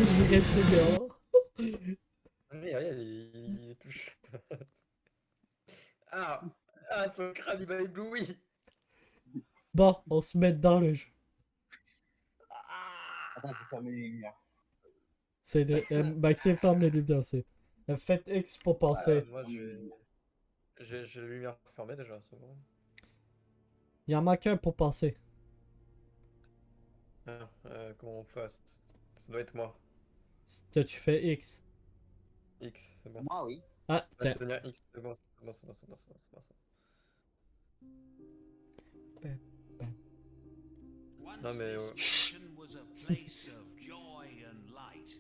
Il reste dehors. Oui, regarde, il touche. Ah! Ah, son crâne, il m'a ébloui! Bon, on se met dans le jeu. Ah! Attends, je vais fermer les lumières. C'est de... Maxime, ferme les lumières, c'est... Faites X pour passer. Moi, j'ai la lumière fermée déjà, c'est bon. Il en manque un pour passer. Ah, comment on fait? Ça doit être moi. Toi, tu fais X. X, c'est bon. Moi, oui. Ah, tiens. Maintenir X, c'est bon, c'est bon, c'est bon, c'est bon, c'est bon, c'est bon, c'est bon. Non, mais, Once this mansion was a place of joy and light.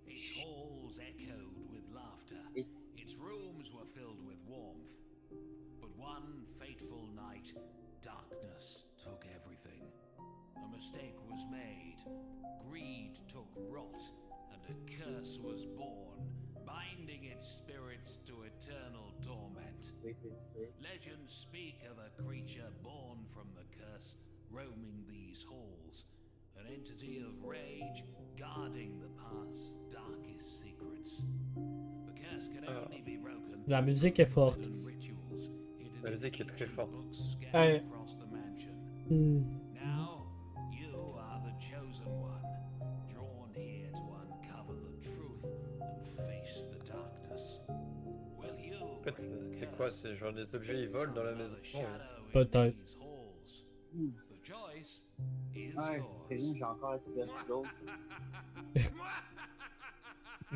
Its halls echoed with laughter. X. Its rooms were filled with warmth. But one fateful night, darkness took everything. A mistake was made. Greed took rot, and a curse was born, binding its spirits to eternal torment. Wait. Legends speak of a creature born from the curse, roaming these halls. An entity of rage, guarding the past's darkest secrets. The curse can only be broken. La musique est forte. La musique est très forte. Ouais. Now, you are the chosen one, drawn here to uncover the truth and face the darkness. Will you En fait, c'est quoi? C'est genre des objets, ils volent dans la maison. Peut-être. The choice is Ouais, yours. c'est bien, j'ai encore récupéré l'autre.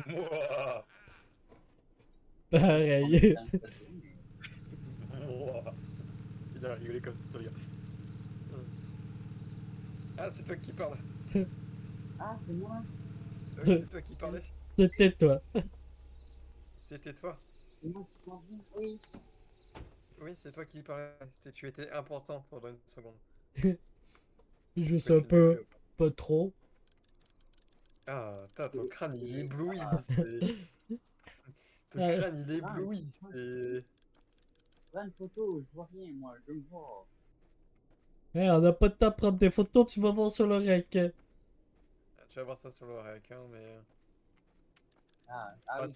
Mouah! Pareil. Mouah! Il a rigolé comme ça, le gars. Ah, c'est toi qui parles. Ah, c'est moi. Oui, c'est toi qui parlais. C'était toi. C'était toi. C'est moi qui t'en dis, oui. Oui, c'est toi qui parlais. Tu étais important pendant une seconde. Juste Pourquoi un tu peu. ne peux plus Pas trop. Ah, ton crâne il éblouit. Ton crâne il éblouit. C'est. Prends une photo, je vois rien, moi, je me vois. Hey, on n'a pas de temps de prendre des photos, tu vas voir sur le rec. Tu vas voir ça sur le rec, hein, mais. Ah, Ah, oui,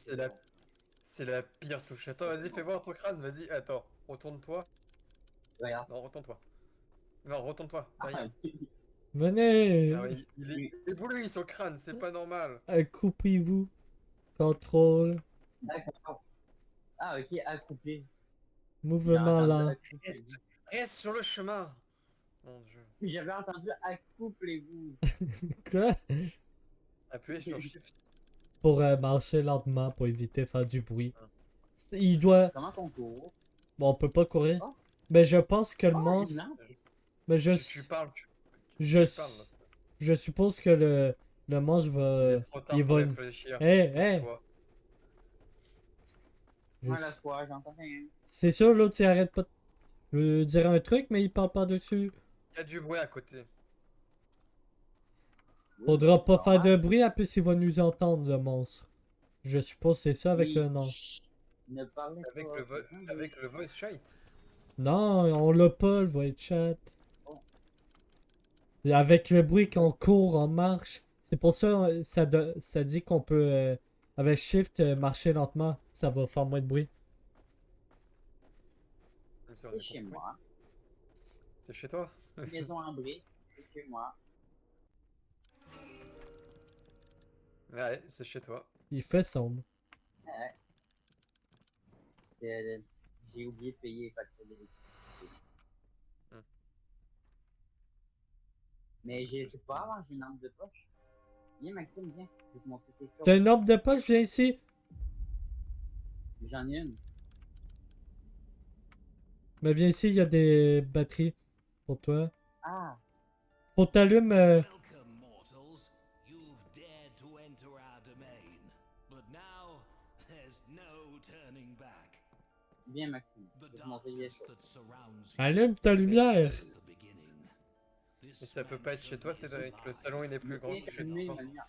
c'est la pire touche. Attends, vas-y, fais voir ton crâne, vas-y, attends, retourne-toi. Regarde. Non, retourne-toi. Non, retourne-toi, derrière. Venez. Ah oui, il est ébloui son crâne, c'est pas normal. Accroupez-vous. Contrôle. D'accord. Ah, ok, accroupé. Mouvement lent. Reste sur le chemin. Mon dieu. J'avais entendu accouplez-vous. Quoi? Appuyez sur Shift. Pour marcher lentement, pour éviter de faire du bruit. Il doit... Comment qu'on court? Bon, on peut pas courir. Oh. Mais je pense que le Oh, monstre... non. Mais Tu parles, je parles, là, je suppose que le monstre va... il est trop tard il pour va... réfléchir. Hey. Toi. Moi, la fois, j'entends rien. C'est sûr, l'autre, il arrête pas. Je dirais un truc, mais il parle par-dessus. Il y a du bruit à côté. Faudra pas faire de bruit, après il va nous entendre, le monstre. Je suppose que c'est ça avec Oui. le nom. Ne parlez Avec pas. avec le voice chat. Non, on l'a pas, le voice chat. Oh. Et avec le bruit qu'on court, on marche. C'est pour ça, ça dit qu'on peut, avec Shift, marcher lentement. Ça va faire moins de bruit. C'est chez moi. C'est chez toi? Maison en briques, c'est chez moi. Ouais, c'est chez toi. Il fait sombre. Ouais. J'ai oublié de payer les factures d'électricité. Mais c'est pas grave, j'ai une lampe de poche. Viens Maxime, viens, je vais te montrer quelque chose. T'as une lampe de poche, viens ici. J'en ai une. Mais viens ici, il y a des batteries pour toi. Ah, Faut t'allumer. Welcome, mortals. You've dared to enter our domain. But now, there's no turning back. viens Maxime, The je vais te montrer quelque darkness chose. that surrounds you Allume ta lumière. is the beginning. This Mais ça peut pas être chez toi, Cédric. Le salon il est plus grand que chez Allumez toi. ma lumière.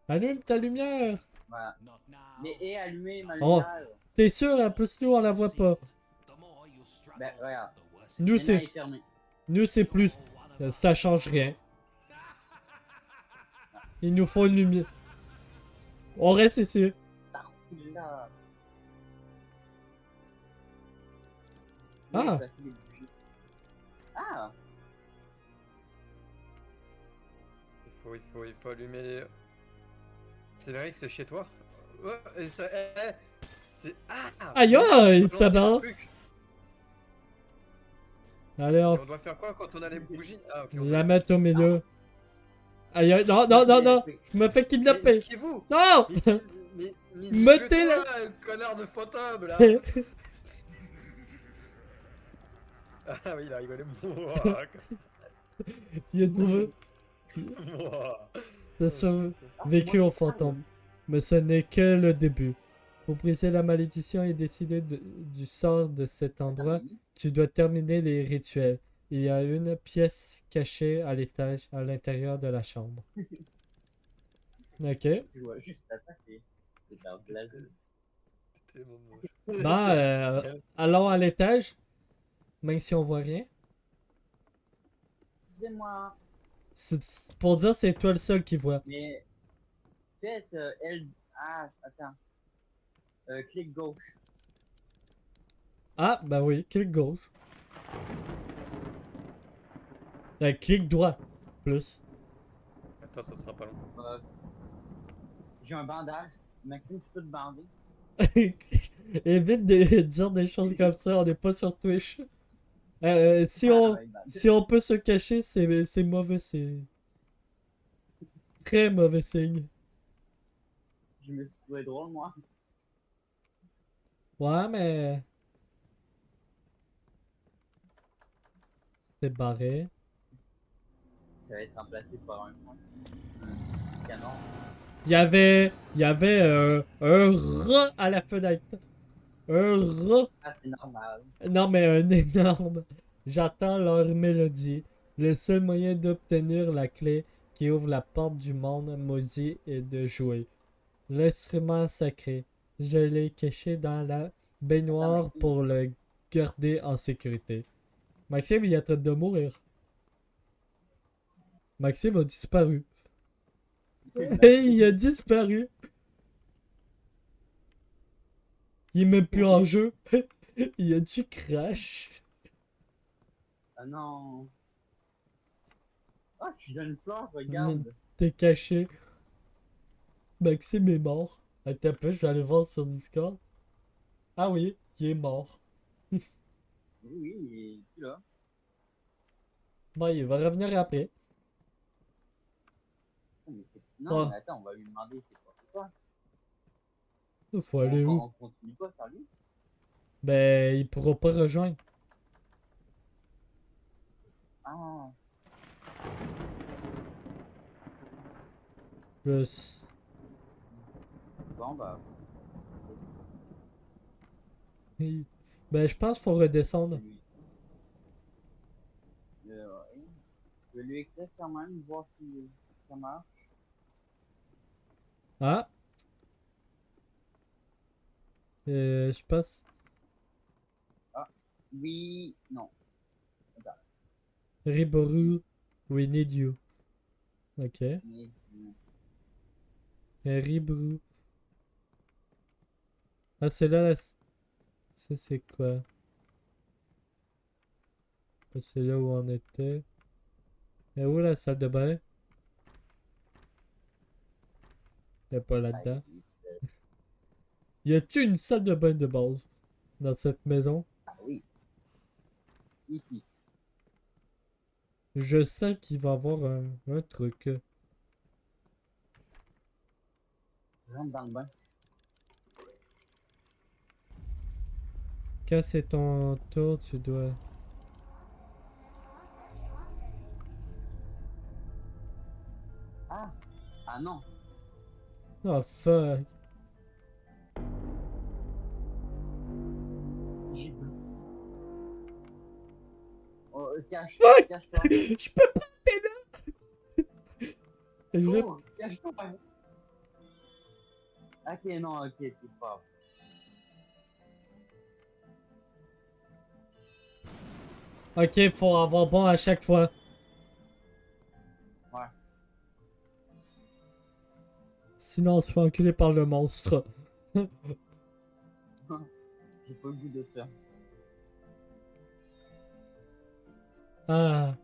Allume ta lumière. Voilà. Not now. Les haies allumées, ma Oh. lumière. T'es sûr, en plus nous on la voit pas. The more you struggle, Ben, regarde. the worse Nous Maintenant, c'est elle est fermée. nous c'est plus. Ça change rien. Il nous faut une lumière. On reste ici. Là. Ah. Placer les bougies. Ah! Il faut allumer les... Cédric, c'est chez toi? Ouais, et ça... c'est... Ah! Aïe On aïe, peut lancer tabac. le truc. Allez, Et on on doit faire quoi quand on a les bougies? Ah, ok, on la doit... mettre au milieu. Aïe aïe, non, non, non, non. Je me fais Mais kidnapper. niquez-vous! Non. Mettez-le! Mettez-le. Connard de fantôme, là! Ah oui, il a rigolé. Mouah, Il est trouvé. Mouah. T'as survécu au fantôme. Mais ce n'est que le début. Pour briser la malédiction et décider du sort de cet endroit, tu dois terminer les rituels. Il y a une pièce cachée à l'étage, à l'intérieur de la chambre. Ok. Je vois juste attaquer. C'est un blasé. T'es mon moche. Bah, allons à l'étage. Même si on voit rien. Excusez-moi, Pour dire, c'est toi le seul qui voit. mais faites L. Ah, attends. Clic gauche. Ah, bah oui, clic gauche. Clic droit. Plus. Attends, ça sera pas long. J'ai un bandage. Maxime, je peux te bander. Évite de dire des choses comme ça, on n'est pas sur Twitch. Si on peut se cacher, c'est mauvais, c'est très mauvais signe. Je me suis trouvé drôle, moi. Ouais, mais c'est barré. Ça va être remplacé par un point. Canon. Il y avait un rat à la fenêtre. Un rat. Ah, c'est normal. Non, mais un énorme. J'attends leur mélodie. Le seul moyen d'obtenir la clé qui ouvre la porte du monde maudit est de jouer. L'instrument sacré. Je l'ai caché dans la baignoire pour le garder en sécurité. Maxime, il est en train de mourir. Maxime a disparu. Il a disparu. Il est même plus en jeu. Il a du crash. Ah non. Ah, je suis dans une fleur, regarde. T'es caché. Maxime est mort. Attends un peu, je vais aller voir sur Discord. Ah oui, il est mort. Oui, il est plus là. Bon, il va revenir après. Non, Ouais. mais attends, on va lui demander c'est quoi. Il faut aller où? On continue pas sur lui. Ben, il pourra pas rejoindre. Ah, Je... bon bah. Ben, je pense qu'il faut redescendre. Lui. Ouais. Je vais lui écrire quand même, voir si ça marche. Ah. Je pense. Oui, non. Attends. Riboru, we need you. Ok. Mais, Riboru. Ah, c'est là la... Ça, c'est quoi? C'est là où on était. Et où la salle de bain? Y'a pas là-dedans. Y a-tu une salle de bain de base dans cette maison? Ah oui. Ici. Je sens qu'il va y avoir un truc. Rentre dans le bain. Quand c'est ton tour, tu dois... Ah! Ah non! Oh fuck. J'ai bu. Oh, cache, Fuck! cache-toi. Je peux pas, t'es là! Je- Oh, cache-toi. Ok, non, ok, c'est pas. Ok, faut avoir bon à chaque fois. Sinon, on se fait enculer par le monstre. J'ai pas le goût de ça. Ah.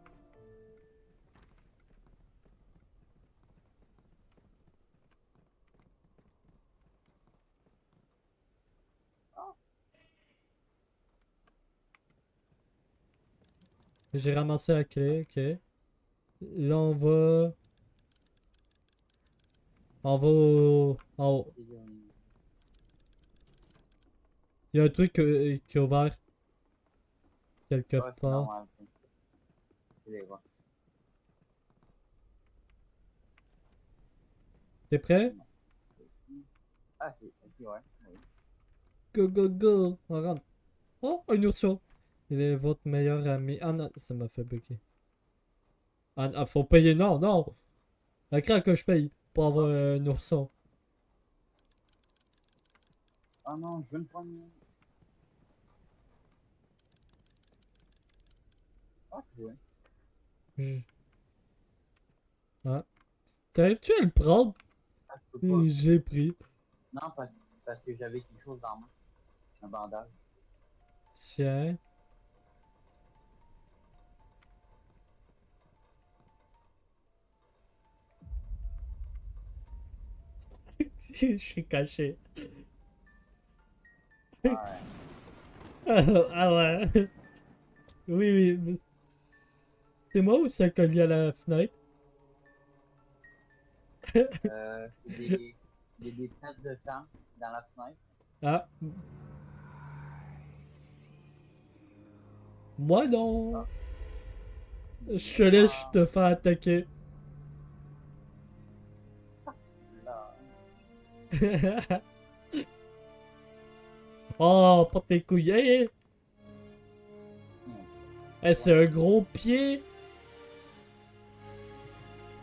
J'ai ramassé la clé, ok. Là, on va... On va en haut. Il y a un truc qui est ouvert. Quelque Ouais, c'est part. normal. Je vais voir. T'es prêt? Ah, c'est. Ok, ouais. Oui. Go, go, go! On rentre. Oh, un ourson! Il est votre meilleur ami. Ah non, ça m'a fait bugger. Ah, faut payer. Non, non! À craint que je paye pour avoir un ourson. Ah non, je veux me prendre. Ah, ouais. Je- Ah. T'arrives-tu à le prendre? Ah, je peux pas. J'ai pris. Non, parce que j'avais quelque chose dans la main. Un bandage. Tiens. Je suis caché. Ah, Ah ouais. Oui, oui. C'est moi ou ça colle à la fenêtre? c'est des taches de sang dans la fenêtre. Ah. Moi non. Je te laisse te faire attaquer. Là. Oh, pas tes couilles. Hey, Hmm. hey, c'est un gros pied.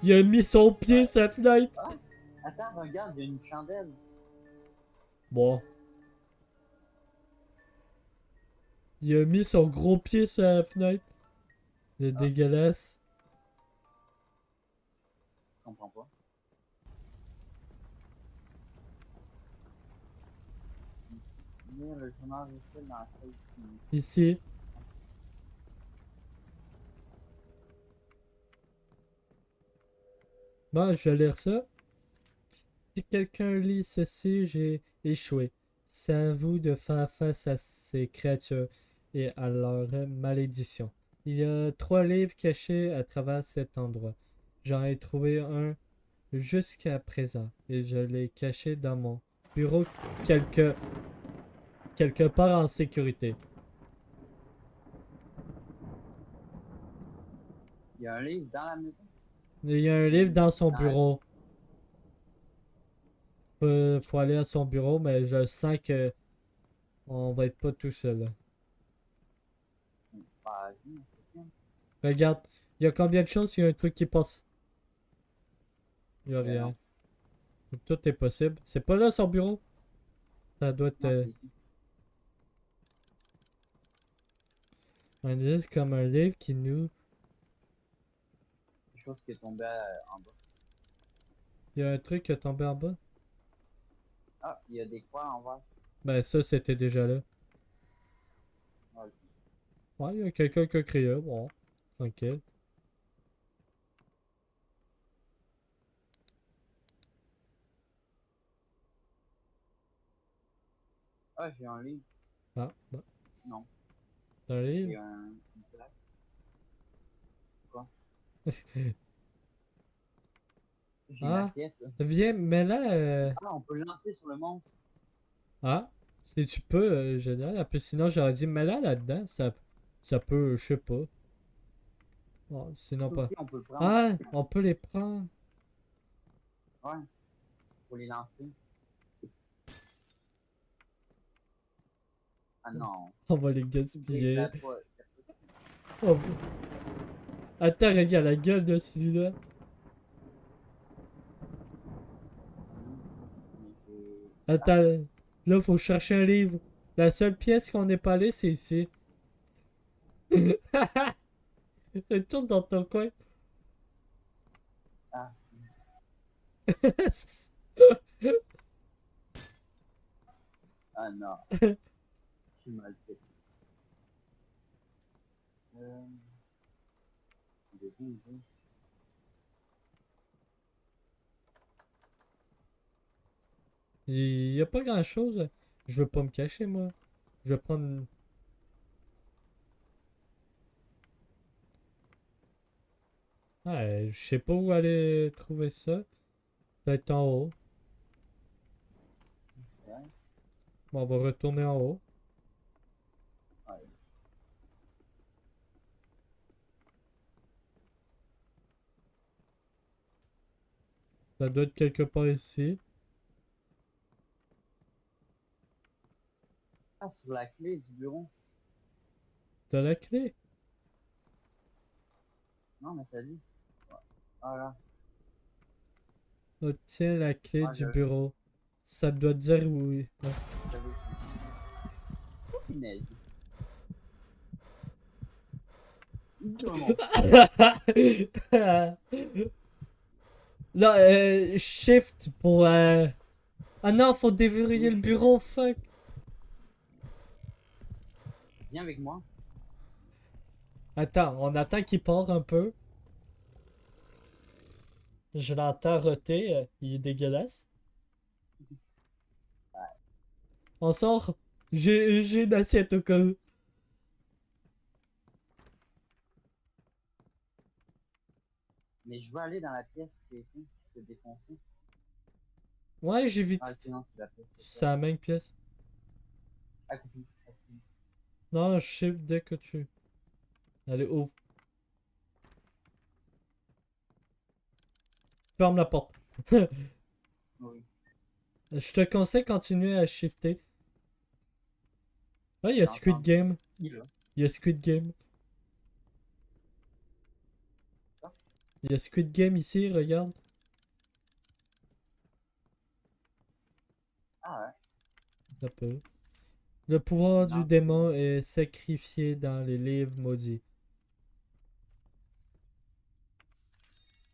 Il a mis son pied sur la fenêtre. Ah, attends, regarde, il y a une chandelle. Bon. Il a mis son gros pied sur la fenêtre. C'est dégueulasse. Je comprends pas. Lire le journal utile dans la salle du cinéma. Ici. Bon, je vais lire ça. Si quelqu'un lit ceci, j'ai échoué. C'est à vous de faire face à ces créatures et à leur malédiction. Il y a 3 livres cachés à travers cet endroit. J'en ai trouvé un jusqu'à présent et je l'ai caché dans mon bureau quelque part en sécurité. Il y a un livre dans la maison. Il y a un livre dans son Ah, bureau. Faut aller à son bureau, mais je sens que on va être pas tout seul. Là. vas-y, c'est ça. Regarde, il y a combien de choses, il y a un truc qui passe. Il y a Ben rien. non. Tout est possible. C'est pas là son bureau? Ça doit être Non, c'est ici. un disque comme un livre qui nous... Quelque chose qui est tombé en bas. Il y a un truc qui est tombé en bas? Ah, il y a des croix en verre. Ben ça, c'était déjà là. Ah, ok. Ouais, il y a quelqu'un qui a crié. Bon, tranquille. Ah, j'ai un livre. Ah, bon. Non, T'as un livre? j'ai une plaque. Quoi? J'ai une Ah, assiette, là. viens, mais là... Ah, on peut le lancer sur le monstre. Ah, si tu peux, génial. En plus, sinon, j'aurais dit, mais là-dedans, ça peut, je sais pas. Bon, sinon Ça pas. aussi, on peut le prendre. Ah, on peut les prendre. Ouais, pour les lancer. Ah non. On va les C'est gaspiller. pas. Oh. Attends, regarde la gueule de celui-là. Attends, là, faut chercher un livre. La seule pièce qu'on n'est pas allé, c'est ici. Retourne dans ton coin. Ah. Ah non. Je suis mal fait. Deuxième idée. Il y a pas grand chose. Je veux pas me cacher, moi. Je vais prendre. Ouais, je sais pas où aller trouver ça. Peut-être en haut. Ouais. Bon, on va retourner en haut. Ouais. Ça doit être quelque part ici. Ah, sur la clé du bureau. T'as la clé? Non, mais ça dit. Ouais. Ah là. Obtiens la clé Ah, du bureau. Ça doit dire oui. Ouais. j'avais. Oh, punaise. Comment? Non, shift pour. Ah non, faut déverrouiller le bureau, fuck. Viens avec moi. Attends, on attend qu'il part un peu. Je l'entends roter, il est dégueulasse. On sort. J'ai une assiette au cas où. Mais je veux aller dans la pièce qui est ici. Je te défoncer. Ouais, j'ai vite. Ah, sinon, c'est la pièce. C'est la même pièce. À côté. À côté. Non, shift dès que tu. Allez, ouvre. Ferme la porte. Oui. Je te conseille de continuer à shifter. Ah, il y a J'ai Squid entendu. Game. Il est là. Il y a Squid Game. Ah. Il y a Squid Game ici, regarde. Ah ouais. Ça peut. Le pouvoir du Non, démon est sacrifié dans les livres maudits.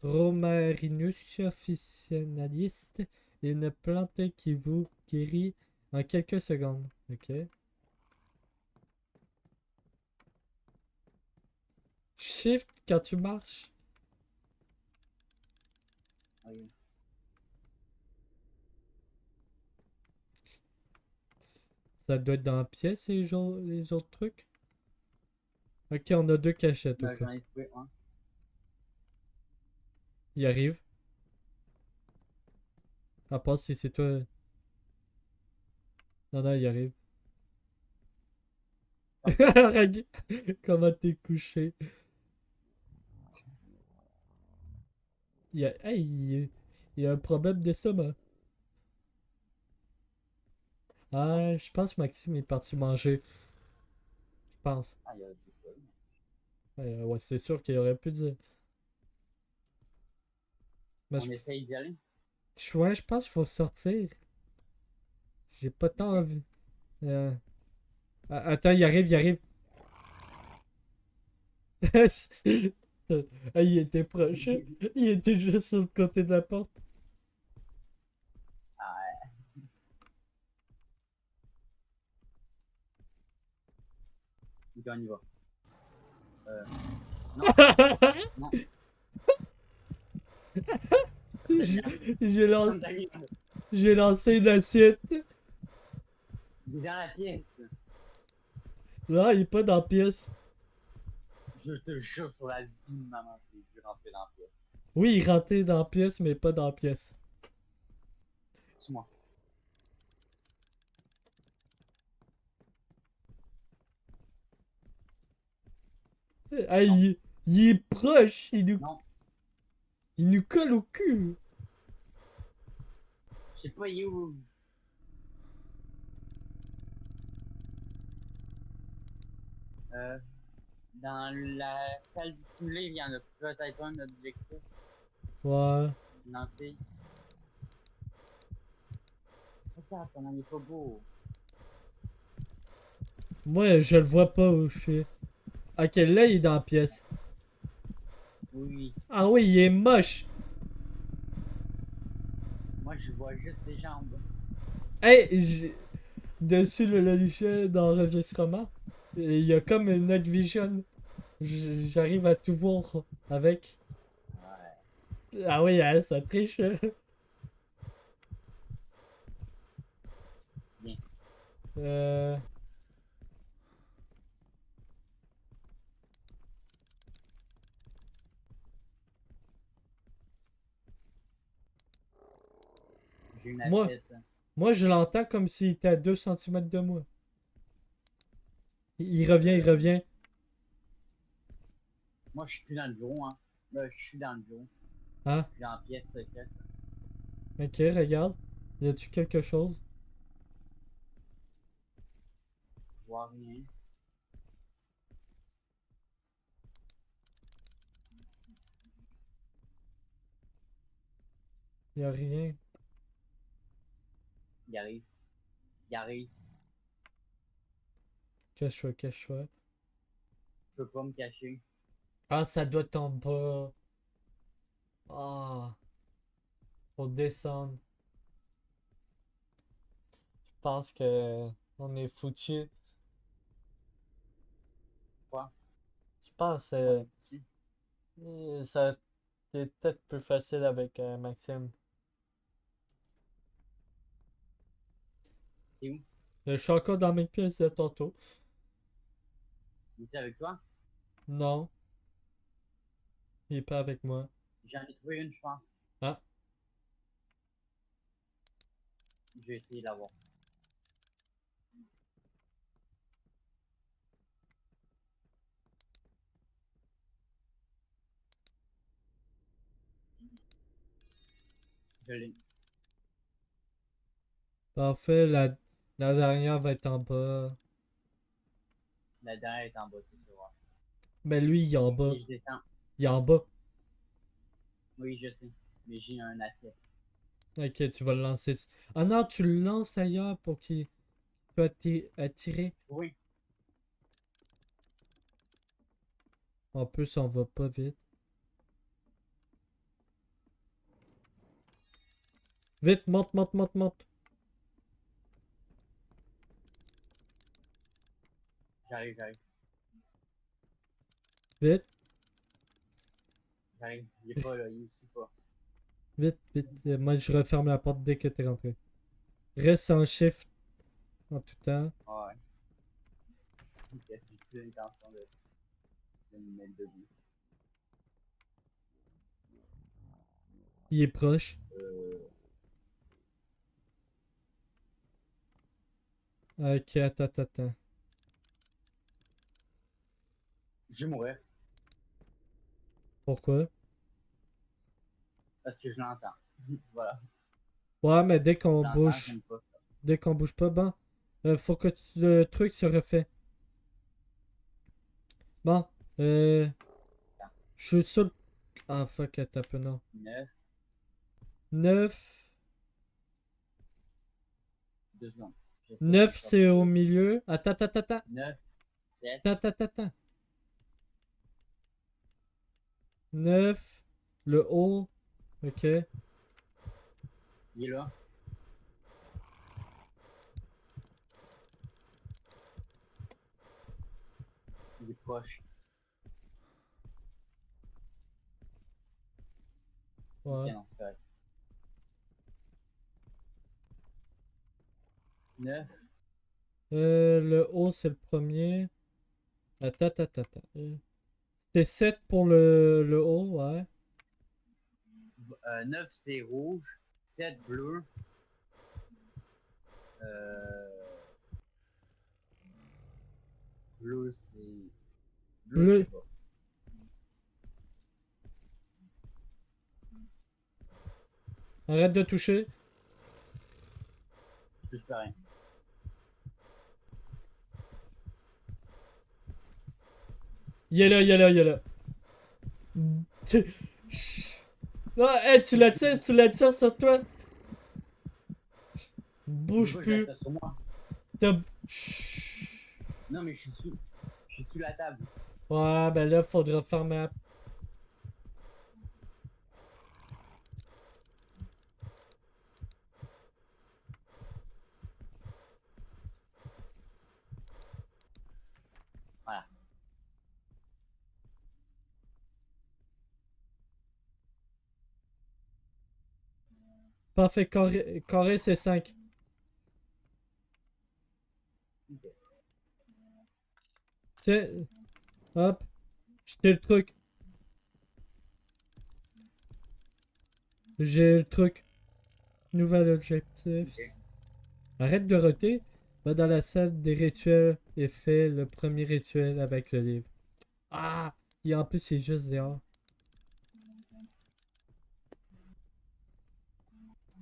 Romarinus officinaliste est une plante qui vous guérit en quelques secondes. Ok. Shift quand tu marches. oui. Ça doit être dans la pièce les autres trucs. Ok, on a deux cachettes au Ben, cas. j'en ai trouvé un. Il arrive. À part si c'est toi. Non, non, il arrive. Regarde comment t'es couché. Hey, il y a un problème d'estomac. Ah, je pense que Maxime est parti manger. Je pense. Ah, il y a du feu. Ouais, c'est sûr qu'il aurait pu dire. Mais On essaye d'y aller. ouais, je pense qu'il faut sortir. J'ai pas tant Ok. envie. Attends, il arrive, il arrive. Ah, il était proche. Il était juste sur le côté de la porte. Ah ouais. Ok, on y va. Non. Non. J'ai j'ai lan- Comme t'as mis. j'ai lancé une assiette. Il est dans la pièce. Là, il est pas dans la pièce. Je te jure sur la vie de maman, j'ai dû rentrer dans la pièce. Oui, il rentrait dans la pièce, mais pas dans la pièce. Suis-moi. Ah, il est proche. Non. Il nous colle au cul. Je sais pas, il est où. Dans la salle dissimulée, il y en a peut-être un objectif. Ouais. Lancé. Regarde, ton ami est pas beau. Moi, je le vois pas où je suis. Ok, là, il est dans la pièce. Oui. Ah oui, il est moche. Moi, je vois juste ses jambes. Hey, dessus le logiciel d'enregistrement. Et il y a comme une Night Vision. J'arrive à tout voir avec. Ouais. Ah oui, hein, ça triche. Bien. Euh... J'ai une Moi, assiette. moi, je l'entends comme s'il était à 2 cm de moi. Il revient, il revient. Moi, je suis plus dans le bureau, hein. Là, je suis dans le bureau. Hein? Je suis dans la pièce secrète. Ok, regarde. Y a-tu quelque chose? Je vois rien. Y a rien. Il arrive. Il arrive. Qu'est-ce que je fais? Qu'est-ce que je fais? Je peux pas me cacher. Ah, ça doit être en bas. Ah, faut descendre. Je pense que on est foutu. Quoi? Je pense On est foutu. ça c'est peut-être plus facile avec Maxime. T'es où? Je suis encore dans mes pièces de tantôt. Il est avec toi? Non, il est pas avec moi. J'en ai trouvé une, je pense. Ah, Je vais essayer de l'avoir. Je l'ai. parfait, la dernière va être en bas. La dernière est en bas, c'est sûr. Ouais. Mais lui, il est en bas. Et je descends. Il est en bas. Oui, je sais. Mais j'ai un assiette. Ok, tu vas le lancer. Ah non, tu le lances ailleurs pour qu'il peut attirer. Oui. En plus, on va pas vite. Vite, monte, monte, monte, monte. J'arrive, j'arrive. Vite, J'arrive. Il est pas là, il est ici pas. vite, vite. Moi, je referme la porte dès que t'es rentré. Reste en shift en tout temps. Ah ouais. Ok, j'ai plus l'intention de me mettre debout. Il est proche. Euh, Ok, attends, attends, attends. je vais mourir. Pourquoi? Parce que je l'entends. Voilà. Ouais, mais dès Je qu'on l'entends, bouge, j'aime pas ça. dès qu'on bouge pas, bon, faut que le truc se refait. Bon, je suis sûr. Ah, fuck, attends un peu, non. 9, 9. 2 secondes. J'essaie de 9, c'est au sortir. milieu. Attends, attends, attends, attends. 9, 7, Attends, attends, attends. 9, le haut. Ok. il est là. Il est proche. Ok, Ouais. non, c'est correct. 9, Le haut, c'est le premier. Attends, attends, attends, attends. C'était 7 pour le haut, ouais. 9 c'est rouge, 7 bleu, euh, bleu c'est... Bleu, je sais Bleu. pas. Arrête de toucher. Je touche pas rien. Il est là, il est là, il est là. Chut. Non, hey, tu la tires sur toi. Bouge Pourquoi je plus. reste sur moi? Chut. Non, mais je suis sous la table. Ouais, ben là, faudra fermer la... Parfait, carré, carré c'est 5. Ok. Tiens, hop, j'ai le truc. J'ai le truc. Nouvel objectif. Ok. Arrête de roter. Va dans la salle des rituels et fais le premier rituel avec le livre. Ah! Et en plus, c'est juste dehors.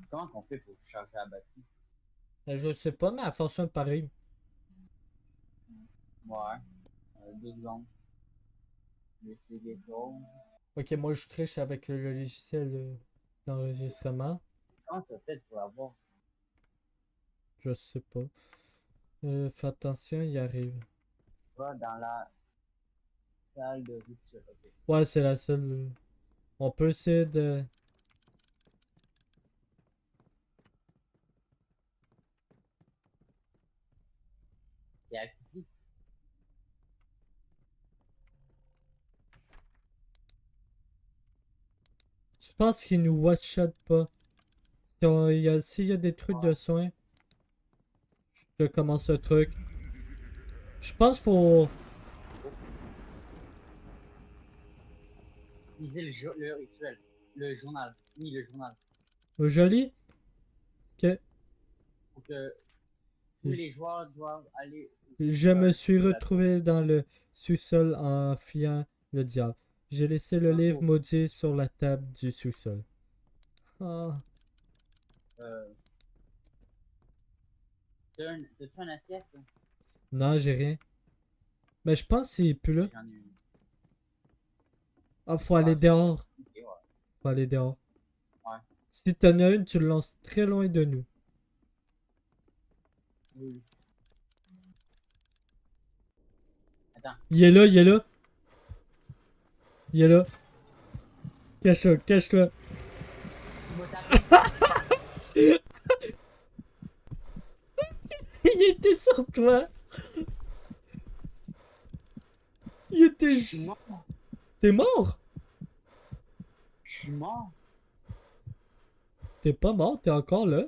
Comment qu'on fait pour charger la batterie? Je sais pas, mais elle fonctionne pareil. Ouais. 2 secondes. Laisser des choses. Ok, moi je triche avec le logiciel d'enregistrement. Comment ça fait pour avoir? Je sais pas. Fais attention, il arrive. Va dans la salle de rituel. Ok. Ouais, c'est la seule. On peut essayer de. C'est actif. Je pense qu'il nous watch-shot pas. S'il y a des trucs de soins, je commence ce truc. Je pense faut. Lisez le rituel. Le journal. Oui, le journal. Joli? Ok. Pour que tous les joueurs doivent aller. Je me suis retrouvé dans le sous-sol en fiant le diable. J'ai laissé le livre maudit sur la table du sous-sol. Ah. T'as-tu un assiette? Là? Non, j'ai rien. Mais je pense qu'il est plus là. J'en ai une. Ah, faut aller dehors. Ok, ouais. Faut aller dehors. Ouais. Si t'en as une, tu le lances très loin de nous. Oui. Attends. Il est là, il est là. Il est là. Cache-toi, cache-toi. Il va taper. Il était sur toi. Il était. Je suis mort. T'es mort? Je suis mort. T'es pas mort, t'es encore là.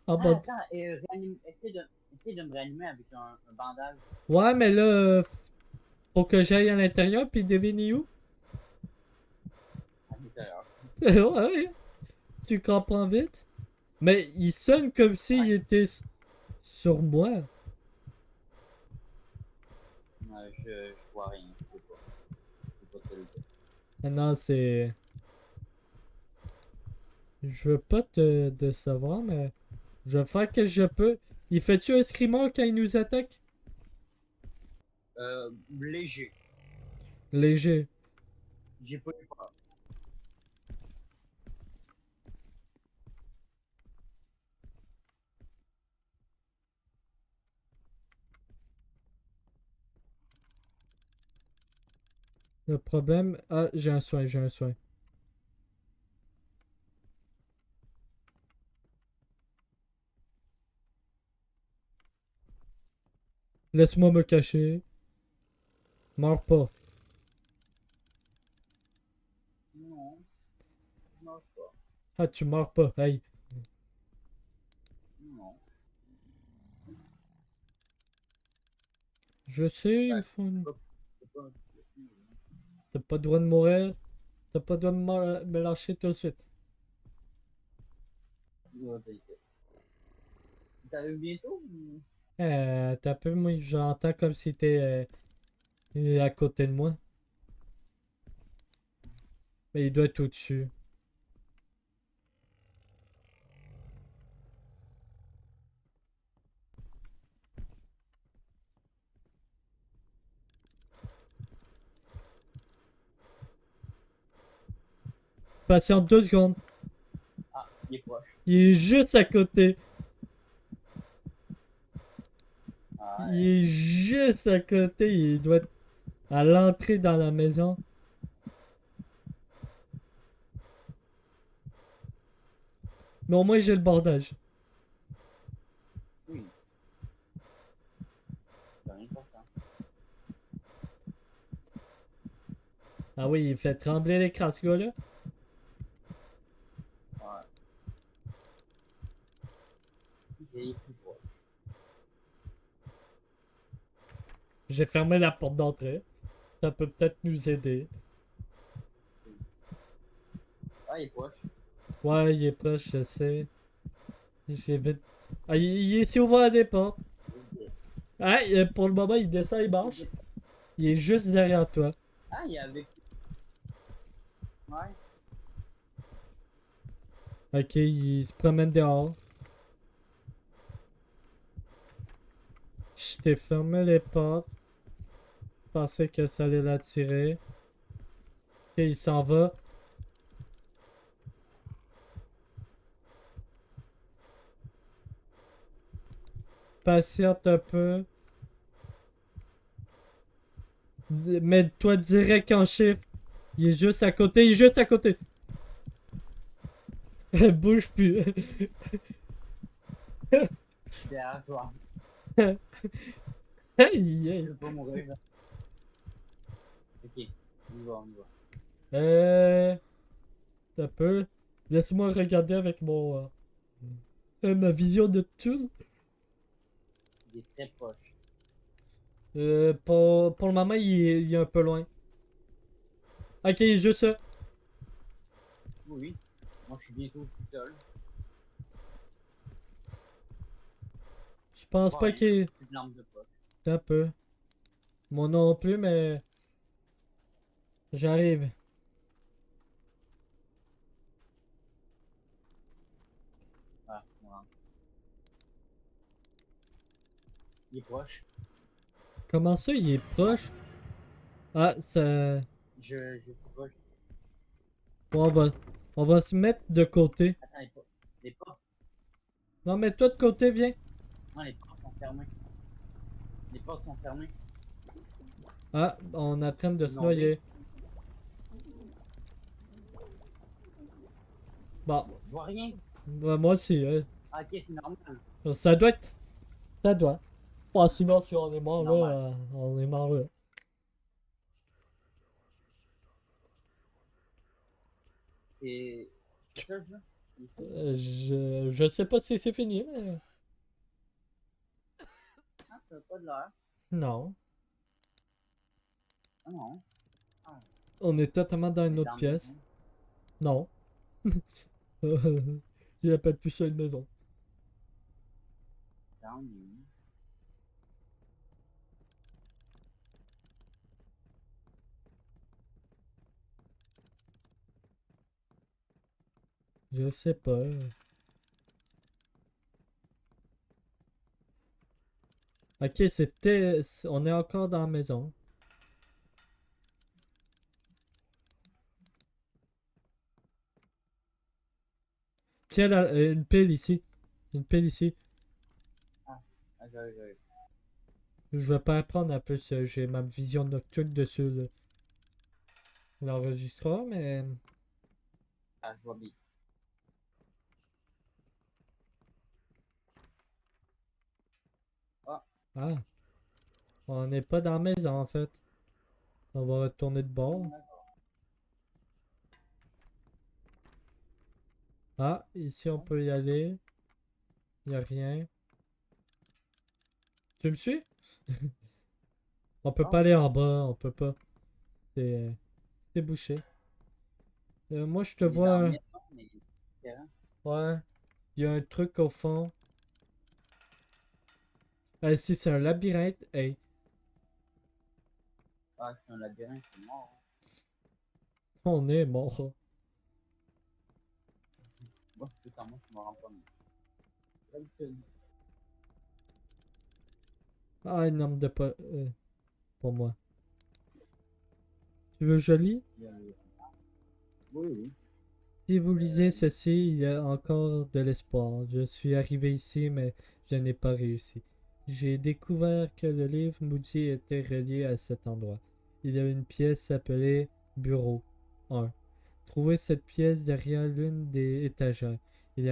Ah Ah, bah. attends, essaye de me réanimer avec un bandage. Ouais, mais là, faut que j'aille à l'intérieur puis devine où. À l'intérieur. Ouais, tu comprends vite. Mais il sonne comme s'il était sur moi. Je vois rien. Je sais pas. Je sais pas te le dire. Ah non, c'est. Je veux pas te décevoir, mais je vais faire que je peux. Il fait-tu un screamer quand il nous attaque? Léger. Léger. J'ai pas eu peur. Le problème. Ah, j'ai un soin, j'ai un soin. Laisse-moi me cacher. Meurs pas. Non. Non, pas. Ah, tu meurs pas. Hey. Non. Je sais, il me Ben, faut une. c'est pas. T'as pas le droit de mourir. T'as pas le droit de me lâcher tout de suite. T'arrives bientôt ou... T'as peu, moi, j'entends comme si t'es à côté de moi. Mais il doit être au-dessus. Patiente 2 secondes. Ah, il est proche. Il est juste à côté. Ah, Il est juste à côté. Il doit être à l'entrée dans la maison. Mais au moins, j'ai le bordage. oui. C'est important. Ah oui, il fait trembler l'écran, ce gars-là. J'ai plus droit. J'ai fermé la porte d'entrée. Ça peut peut-être nous aider. Ah, il est proche. Ouais, il est proche, je sais. J'ai vite. Ah, il est ici ouvert des portes. Ah, pour le moment, il descend, il marche. Il est juste derrière toi. Ah, il est avec. Ouais. Ok, il se promène dehors. Je t'ai fermé les portes. Je pensais que ça allait l'attirer. Ok, il s'en va. Patiente un peu. Mets-toi direct en chiffre. Il est juste à côté, il est juste à côté. Bouge plus. Je suis derrière toi. Hey, Je hey. veux pas mourir. Là. Ok, on y va, on y va. Un peu. Laisse-moi regarder avec mon ma vision nocturne. Il est très proche. Pour le moment, il est un peu loin. Ok, il est juste là. Oui, oui. Moi, je suis bientôt tout seul. Je pense pas Rien. qu'il. Plus de lampe de poche. Un peu. Moi non plus, mais. J'arrive. Ah, on rentre. Il est proche. Comment ça, il est proche? Ah, ça. Je suis proche. Bon, on va se mettre de côté. Attends, les portes. Non, mais toi de côté, viens. Non, les portes sont fermées. Les portes sont fermées. Ah, on est en train de se Non, noyer. Bon, Je vois rien. moi aussi. Ah, ok, c'est normal. Ça doit être. Ça doit. Bon, sinon, si on est mort là, Normal. on est mort là. C'est. C'est ça le jeu? Il est fini? Je sais pas si c'est fini, mais. Ah, ça n'a pas de l'air. Non. Ah non. Ah, On est totalement dans une c'est autre dans la pièce. maison. Non. Il appelle plus ça une maison. Dans les- Je sais pas. Ok, on est encore dans la maison. Tiens, une pile ici. Une pile ici. Ah, j'arrive. Je vais pas apprendre un peu ça. J'ai ma vision nocturne dessus l'enregistreur, mais. Ah, je vois bien. Ah, Ah, on n'est pas dans la maison en fait. On va retourner de bord. d'accord. Ah, ici on peut y aller. Y a rien. Tu me suis? On peut Ah, pas aller en bas, on peut pas. C'est c'est bouché. Moi je te on est dans la vois. maison, mais c'est différent. Ouais. Il y a un truc au fond. Ah, si c'est un labyrinthe. Hey, Ah, c'est un labyrinthe, c'est mort. on est mort. Moi, c'est tout en moi qui me rend pas mieux. D'habitude. Ah, une arme de pas. Pour moi. Tu veux joli? Il y a- Oui, oui. Si vous lisez ceci, il y a encore de l'espoir. Je suis arrivé ici, mais je n'ai pas réussi. J'ai découvert que le livre Moody était relié à cet endroit. Il y a une pièce appelée Bureau 1. Trouvez cette pièce derrière l'une des étagères. Il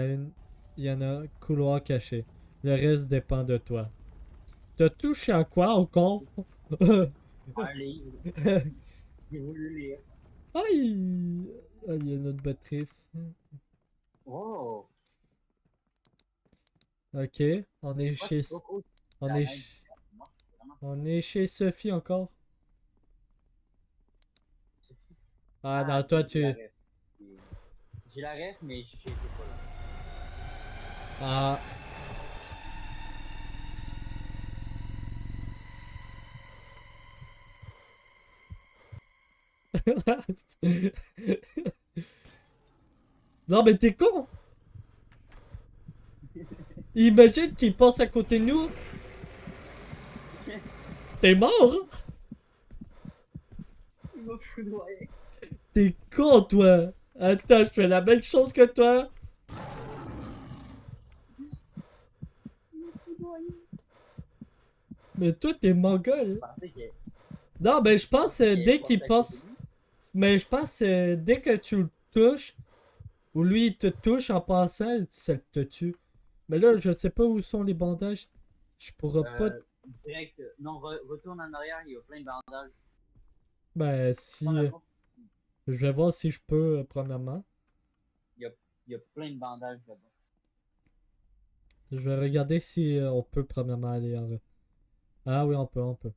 y en a un couloir caché. Le reste dépend de toi. T'as touché à quoi encore? Un livre. J'ai voulu lire. Aïe! Ah, il y a notre batterie. Oh! Ok, on est Toi, chez... c'est pas cool. On La est, neige, ch- moi, c'est vraiment on est chez Sophie encore. suffit. Ah Ah, non, ok, toi j'ai la tu... ref. J'ai la ref, mais j'étais pas là. Ah... Non mais t'es con! Imagine qu'il passe à côté de nous! T'es mort! Hein? Il m'a foudroyé. T'es con toi! Attends, je fais la même chose que toi! Il m'a foudroyé. Mais toi t'es Je mongol! pensais que, Non mais je je pense pensais qu'elle dès qu'il passait à côté de passe... lui. Mais je pense dès que tu le touches, ou lui il te touche en passant, ça te tue. Mais là, je sais pas où sont les bandages. Je pourrais pas... Direct. Non, retourne en arrière, il y a plein de bandages. Ben Prends si... la porte. Je vais voir si je peux, premièrement. Il y a plein de bandages là-bas. Je vais regarder si on peut, premièrement, aller en... Ah oui, on peut, on peut.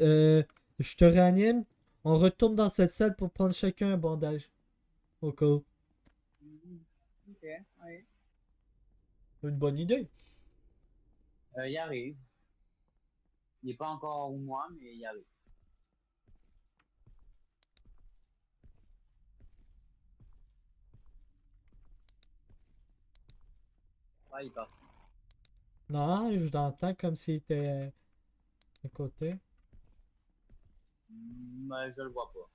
Euh, je te réanime. On retourne dans cette salle pour prendre chacun un bandage. Au cas où. Ok, oui. Une bonne idée. Il arrive. Il n'est pas encore au moins, mais il arrive. Ah, il est parti. Non, je l'entends comme s'il était à côté. Mais je le vois pas.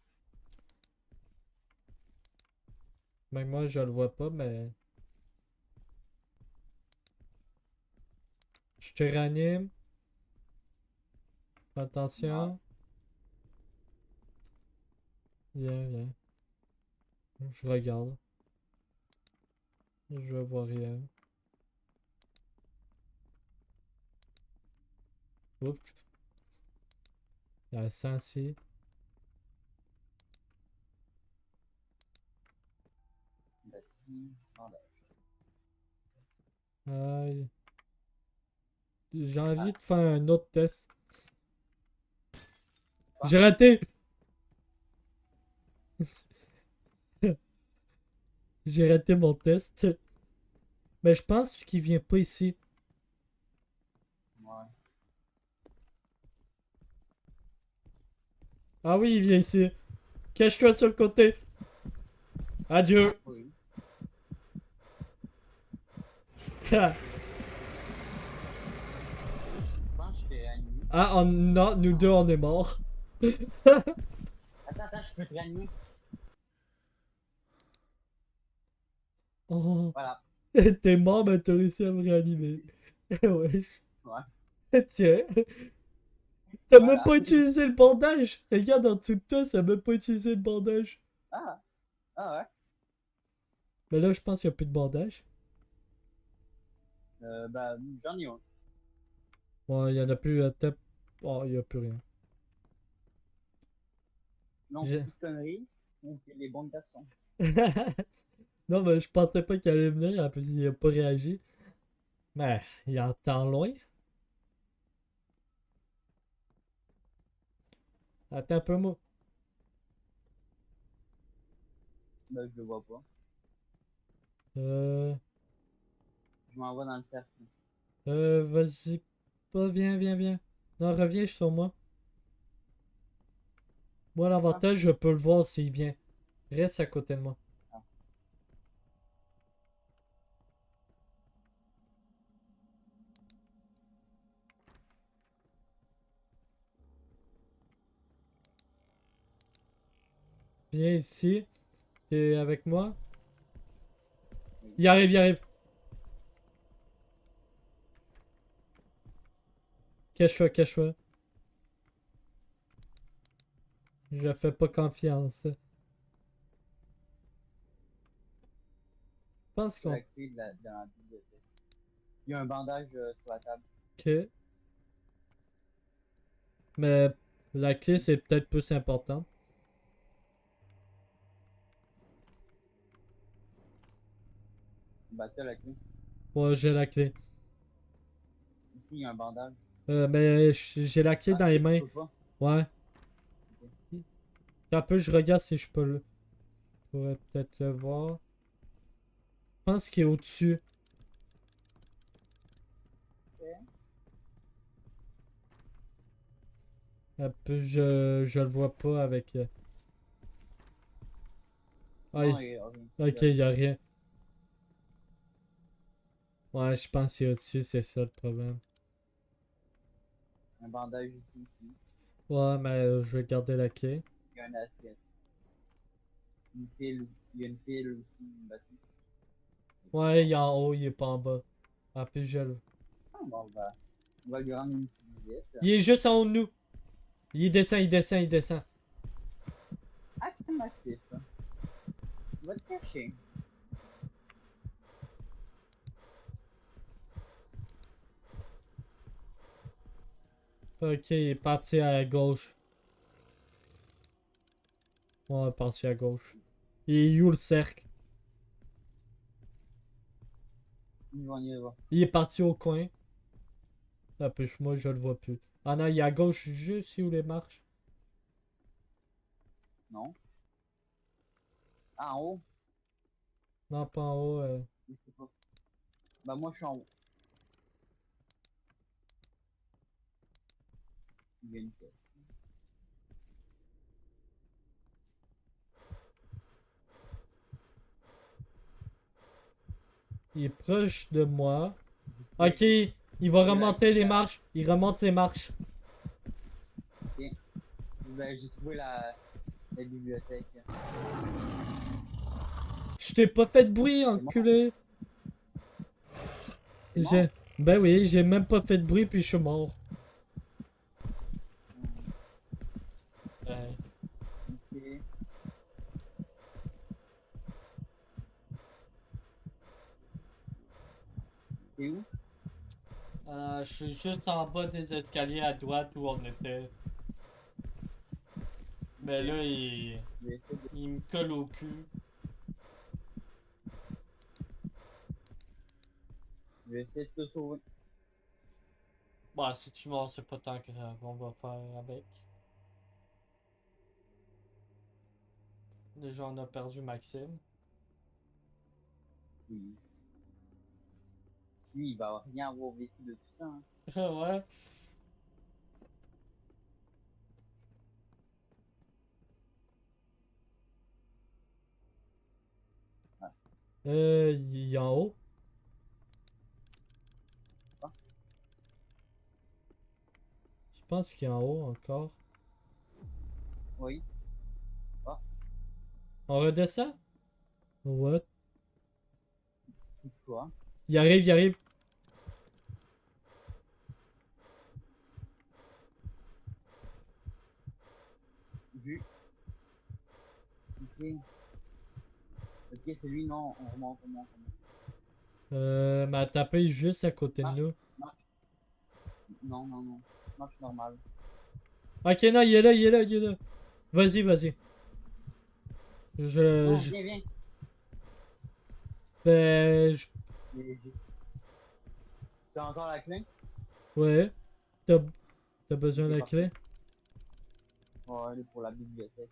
Même moi, je le vois pas, mais... Je te réanime. Non. Attention. Viens, viens. Je regarde. Je vois rien. Oups. Il y a 100 ici. Bandage. Aïe. J'ai envie Ah, de faire un autre test. quoi? J'ai raté! J'ai raté mon test. Mais je pense qu'il vient pas ici. Ouais. Ah oui, il vient ici. Cache-toi sur le côté. Adieu. Oui. Je pense que je t'ai réanimé. Ah, non, nous deux, on est morts. Attends, je peux te réanimer. Oh, Voilà. t'es mort, mais t'as réussi à me réanimer. Ouais. Ouais. Tiens, t'as même Voilà. pas utilisé le bandage. Regarde en dessous de toi, ça a même pas utilisé le bandage. Ah, ah ouais. Mais là, je pense qu'il n'y a plus de bandage. Bah, j'en ai un. Ouais, il y en a plus à tête. Oh, il n'y a plus rien. Non, J'ai- petite connerie. Donc, les bonnes garçons. Non, mais je pensais pas qu'il allait venir, en plus il a pas réagi. Mais il entend loin. Attends un peu, moi. Bah, je le vois pas. Euh, Je m'en vais dans le cercle. vas-y. Pas, viens, viens, viens. Non, reviens sur moi. Moi, l'avantage, je peux le voir s'il vient. Reste à côté de moi. Ah. Viens ici. T'es avec moi? Oui. Il arrive, il arrive. Cache-toi, cache-toi. Je fais pas confiance. Je pense C'est qu'on... la clé de la bibliothèque. Il y a un bandage sur la table. Ok. Mais la clé, c'est peut-être plus important. Bah, t'as la clé. Ouais, j'ai la clé. Ici, il y a un bandage. Mais j'ai la clé Ah, dans les tu mains. peux pas. Ouais. Ok. Un peu, je regarde si je peux le. Je pourrais peut-être le voir. Je pense qu'il est au-dessus. Ok. Un peu, je le vois pas avec. Ah, Non, il y a rien. ok, il y a rien. Ouais, je pense qu'il est au-dessus, c'est ça le problème. Un bandage ici, ici. Ouais, mais je vais garder la clé. Il y a une assiette. Une pile. Il y a une pile aussi, une batterie. Ouais, il est en haut, il est pas en bas. Ah, puis je le. Ah, bon, bah, on va lui rendre une petite visite. Il est juste en haut de nous. Il descend, il descend, il descend. Ah, c'est ma fille, ça. Tu vas te cacher. Ok, il est parti à gauche. Ouais, il est parti à gauche. Il est où le cercle? On y va. Il est parti au coin. Ah, puis moi, je le vois plus. Ah non, il est à gauche, juste où les marches. Non. Ah, en haut? Non, pas en haut. Je sais pas. Bah, moi, je suis en haut. Il y a une pièce. Il est proche de moi. J'ai Ok, trouvé- il va j'ai remonter les la- marches. Il remonte les marches. Ok. Ben, j'ai trouvé la bibliothèque. Je t'ai pas fait de bruit, mort. enculé. C'est mort? J'ai... Ben oui, j'ai même pas fait de bruit puis je suis mort. Ouais. Ok. T'es où? Je suis juste en bas des escaliers à droite où on était. Mais là, Je vais essayer de... il me colle au cul. je vais essayer de te sauver. Bah, si tu meurs, c'est pas tant que ça. On va faire avec. Déjà, on a perdu Maxime. Oui. Lui, il va rien avoir vécu de tout ça. Hein. Ouais. Ouais. Il est en haut. Ah, Je pense qu'il est en haut encore. oui. Ah, On redescend? What? c'est quoi? Il arrive, il arrive. Vu. Ok. Ok, c'est lui, non. On remonte, on remonte, on remonte. Mais tapé juste à côté de Marche, nous. marche. Non, non, non. Marche normal. Ok, non, il est là, il est là, il est là. Vas-y, vas-y. Non, Je... viens, viens. Ben... T'as encore la clé? Ouais. T'as besoin de Ok, la parfait. clé? On va aller pour la bibliothèque.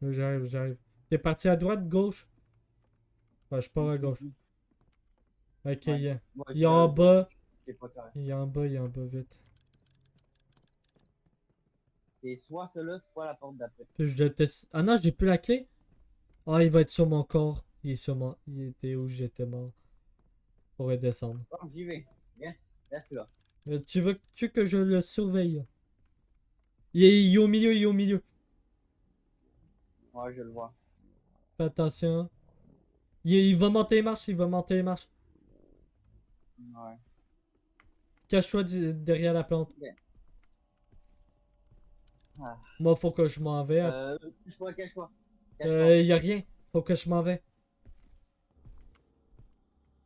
J'arrive, j'arrive. T'es parti à droite, gauche? Ouais, je pars à Ici, gauche. ici. Ok, Ouais. il est Ouais, il est en là, bas. c'est pas correct. Il est en bas, il est en bas, vite. C'est soit cela, soit la porte d'après. Puis je déteste... Ah non, j'ai plus la clé? Ah, il va être sur mon corps. Il est sur mon... Il était où j'étais mort. Pour redescendre. Bon, j'y vais. Viens, reste là. Tu veux que je le surveille? Il est au milieu, il est au milieu. Ouais, je le vois. Fais attention. Il va monter les marches, il va monter les marches. Ouais. Cache-toi derrière la plante. Ok. Ah. Moi, faut que je m'en vais. Cache-toi, cache-toi. Cache-toi. Y a rien. Faut que je m'en vais.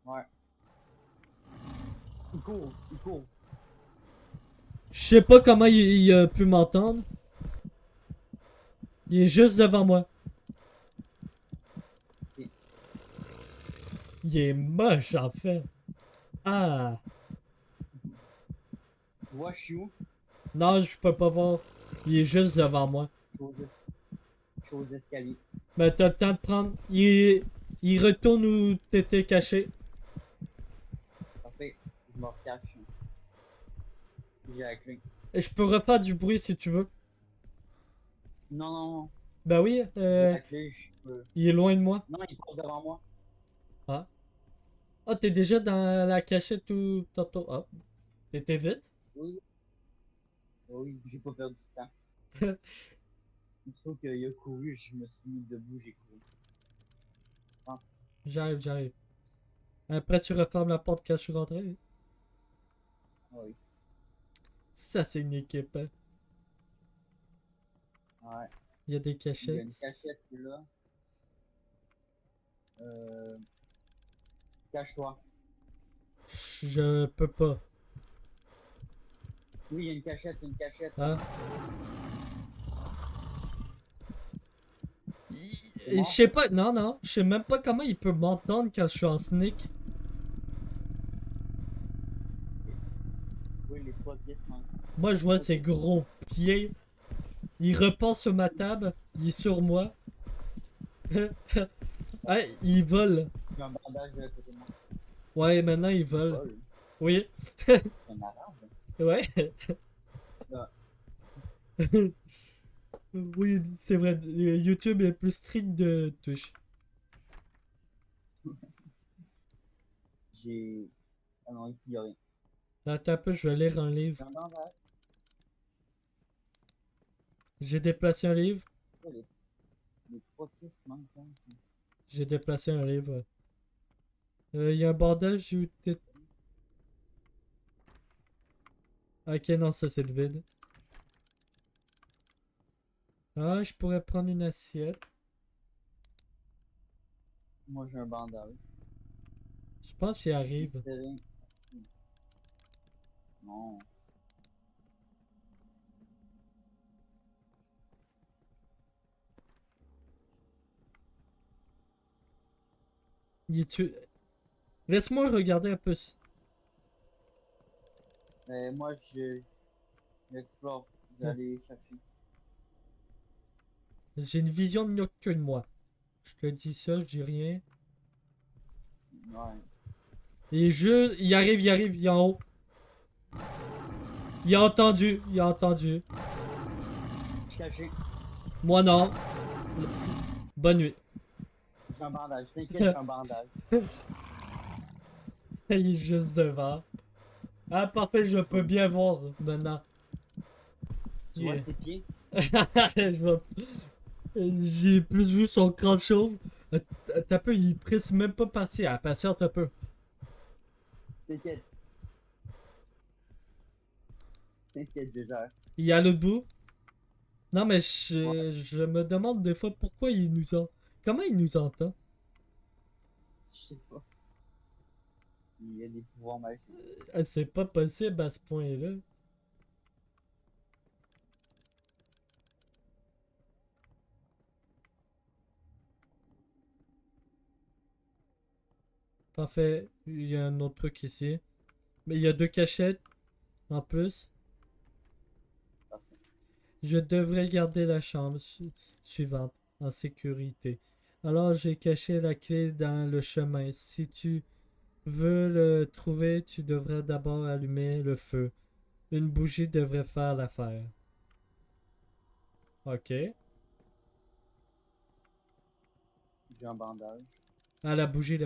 Ouais. Il court, il court. Je sais pas comment il a pu m'entendre. Il est juste devant moi. Ok. Il est moche en fait. Ah. Tu vois, je suis où? Non, je peux pas voir. Il est juste devant moi. Je suis aux escaliers. Mais t'as le temps de prendre. Il retourne où t'étais caché. Parfait. Je me recache. J'ai la clé. Et je peux refaire du bruit si tu veux. Non, non, non. Ben oui, J'ai la clé, je peux. il est loin de moi. Non, il passe devant moi. Ah. Ah, t'es déjà dans la cachette tout tantôt. Ah. T'étais vite. Oui. Oui, j'ai pas perdu de temps. Il se trouve qu'il a couru, je me suis mis debout, j'ai couru. J'arrive. Après, tu refermes la porte quand je suis rentré. Oui. Ça, c'est une équipe. Hein. Ouais. Il y a des Il y a cachettes. une cachette là. Euh... Cache-toi. Je peux pas. Oui, il y a une cachette, une cachette. Hein? C'est Je mort? sais pas. Non, non. Je sais même pas comment il peut m'entendre quand je suis en sneak. Oui, les trois pièces manquent. Moi, je vois ses gros pieds. Il repasse sur ma table. Il est sur moi. Ah, il vole. J'ai un bandage de côté de moi. Ouais, maintenant il vole. Vol. Oui. C'est un arabe. Ouais. Ah. Oui, c'est vrai. YouTube est plus strict de touche. J'ai. Ah non, ici, il y a rien. Attends un peu, je vais lire un J'ai livre. un bandage. J'ai déplacé un livre. Oh, les trois pièces manquent. Hein. J'ai déplacé un livre. Il y a un bandage où t'es... Ok, non, ça c'est le vide. Ah, je pourrais prendre une assiette. Moi, j'ai un bandage. Je pense qu'il arrive. C'est rien. Non. Laisse-moi regarder un peu. Moi, j'explore. J'allais chercher. J'ai une vision nocturne, moi. Je te dis ça, je dis rien. Ouais. Et il arrive, il est en haut. Il a entendu. Je suis caché. Moi non. Bonne nuit. J'ai un bandage. T'inquiète, j'ai un bandage. Il est juste devant. Ah, parfait, je peux bien voir maintenant. Tu vois Yeah. ses pieds? J'ai plus vu son crâne chauve. T'as peu, il est presque même pas parti. Ah, patiente un peu. T'inquiète. T'inquiète, déjà. Il est à l'autre bout. Non, mais Ouais. je me demande des fois pourquoi il nous entend. Comment il nous entend? Je sais pas. Il y a des pouvoirs magiques. C'est pas possible à ce point-là. Parfait. Il y a un autre truc ici. Mais il y a deux cachettes en plus. Parfait. Je devrais garder la chambre suivante en sécurité. Alors j'ai caché la clé dans le chemin. Si tu veux le trouver, tu devrais d'abord allumer le feu. Une bougie devrait faire l'affaire. Ok. J'ai un bandage. Ah, la bougie.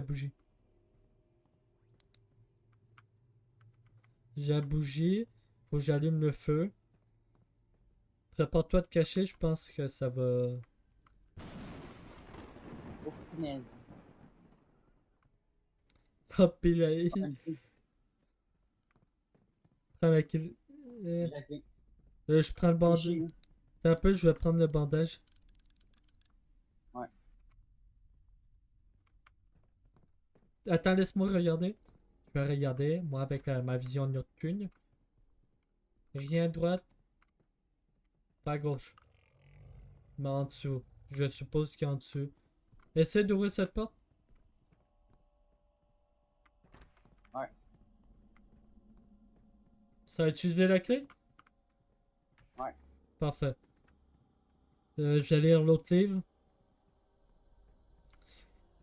J'ai la bougie. Faut que j'allume le feu. Prépare-toi de cacher, je pense que ça va... Oh, punaise. Hop, il a... Ah, une clé. Prends la clé. J'ai la clé. Je prends le T'es bandage. chez où? Attends un peu, je vais prendre le bandage. Ouais. Attends, laisse-moi regarder. Je vais regarder, moi, avec ma vision nocturne. Rien à droite. Pas à gauche. Mais en dessous. Je suppose qu'il y a en dessous. Essaie d'ouvrir cette porte. Ouais. Ça a utilisé la clé? Ouais. Parfait. Je vais lire l'autre livre.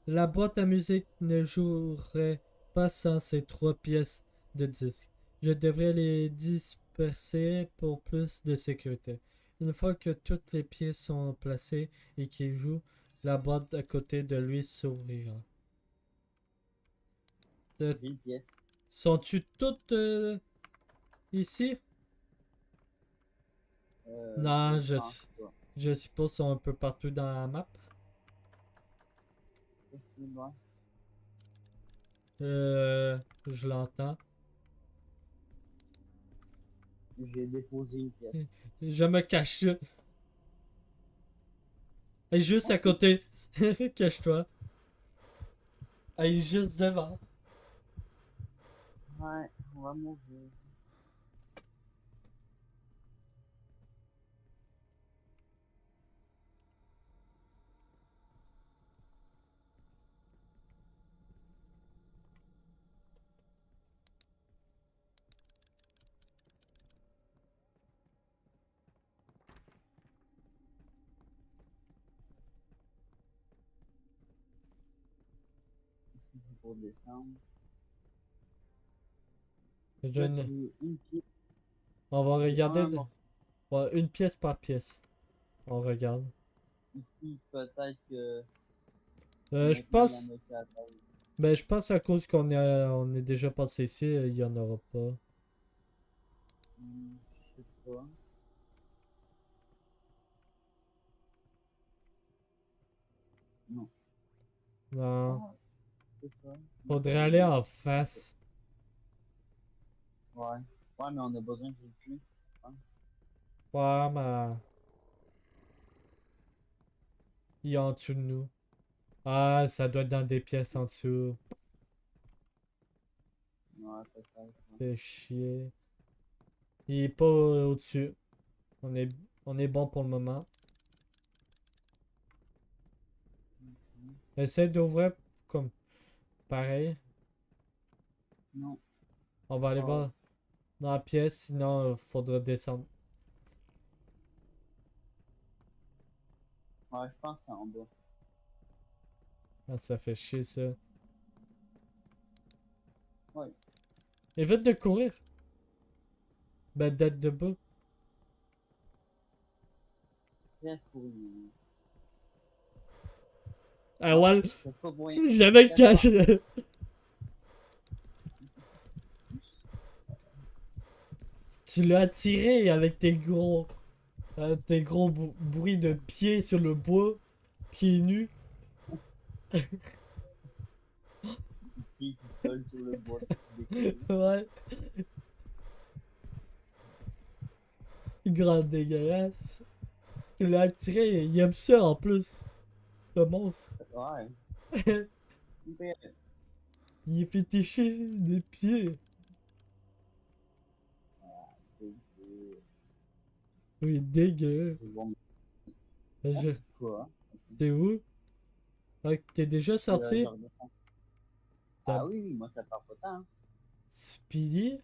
La boîte à musique ne jouerait pas sans ces 3 pièces de disque. Je devrais les disperser pour plus de sécurité. Une fois que toutes les pièces sont placées et qu'il joue, la boîte à côté de lui s'ouvrira. J'ai une pièce. Sont-tu toutes ici? Non, pense pas. je suppose qu'ils sont un peu partout dans la map. Excuse-moi. Je l'entends. J'ai déposé une pièce. Je me cache là. Elle est juste à côté. Cache-toi. Elle est juste devant. Ouais, on va mourir. Ici pour descendre. Je Là, ne- c'est une pièce. On va regarder. Un morceau. Ouais, une pièce par pièce. On regarde. Ici, peut-être que. Je maintenant, pense. il y en a qui attendent. Ben, je pense à cause on est déjà passé ici, il y en aura pas. Je sais pas. Non. Non. Ah, je sais pas. Faudrait aller en face. Ouais. Ouais, mais on a besoin de plus. Ouais, mais. Il est en dessous de nous. Ah, ça doit être dans des pièces en dessous. Ouais, peut-être. Fait chier. Il est pas au-dessus. On est bon pour le moment. Essaye d'ouvrir comme pareil. Non. On va aller Oh. voir dans la pièce, sinon faudra descendre. Ouais, je pense que c'est en bas. Ah, ça fait chier ça. Ouais. Évite de courir. Ben d'être debout. Très pourri. Ah ouais, C'est pas moyen. j'avais le cache. Tu l'as attiré avec tes gros bruits de pieds sur le bois, pieds nus. Qui colle sur le bois. Ouais. Grande dégueulasse. Tu l'as attiré, il aime ça en plus. Le monstre. Ouais. Il est fétiché des pieds. Oui, dégueu. Quoi? T'es où? Ah, t'es déjà sorti? Ah oui, oui, moi ça part pas tant. Speedy?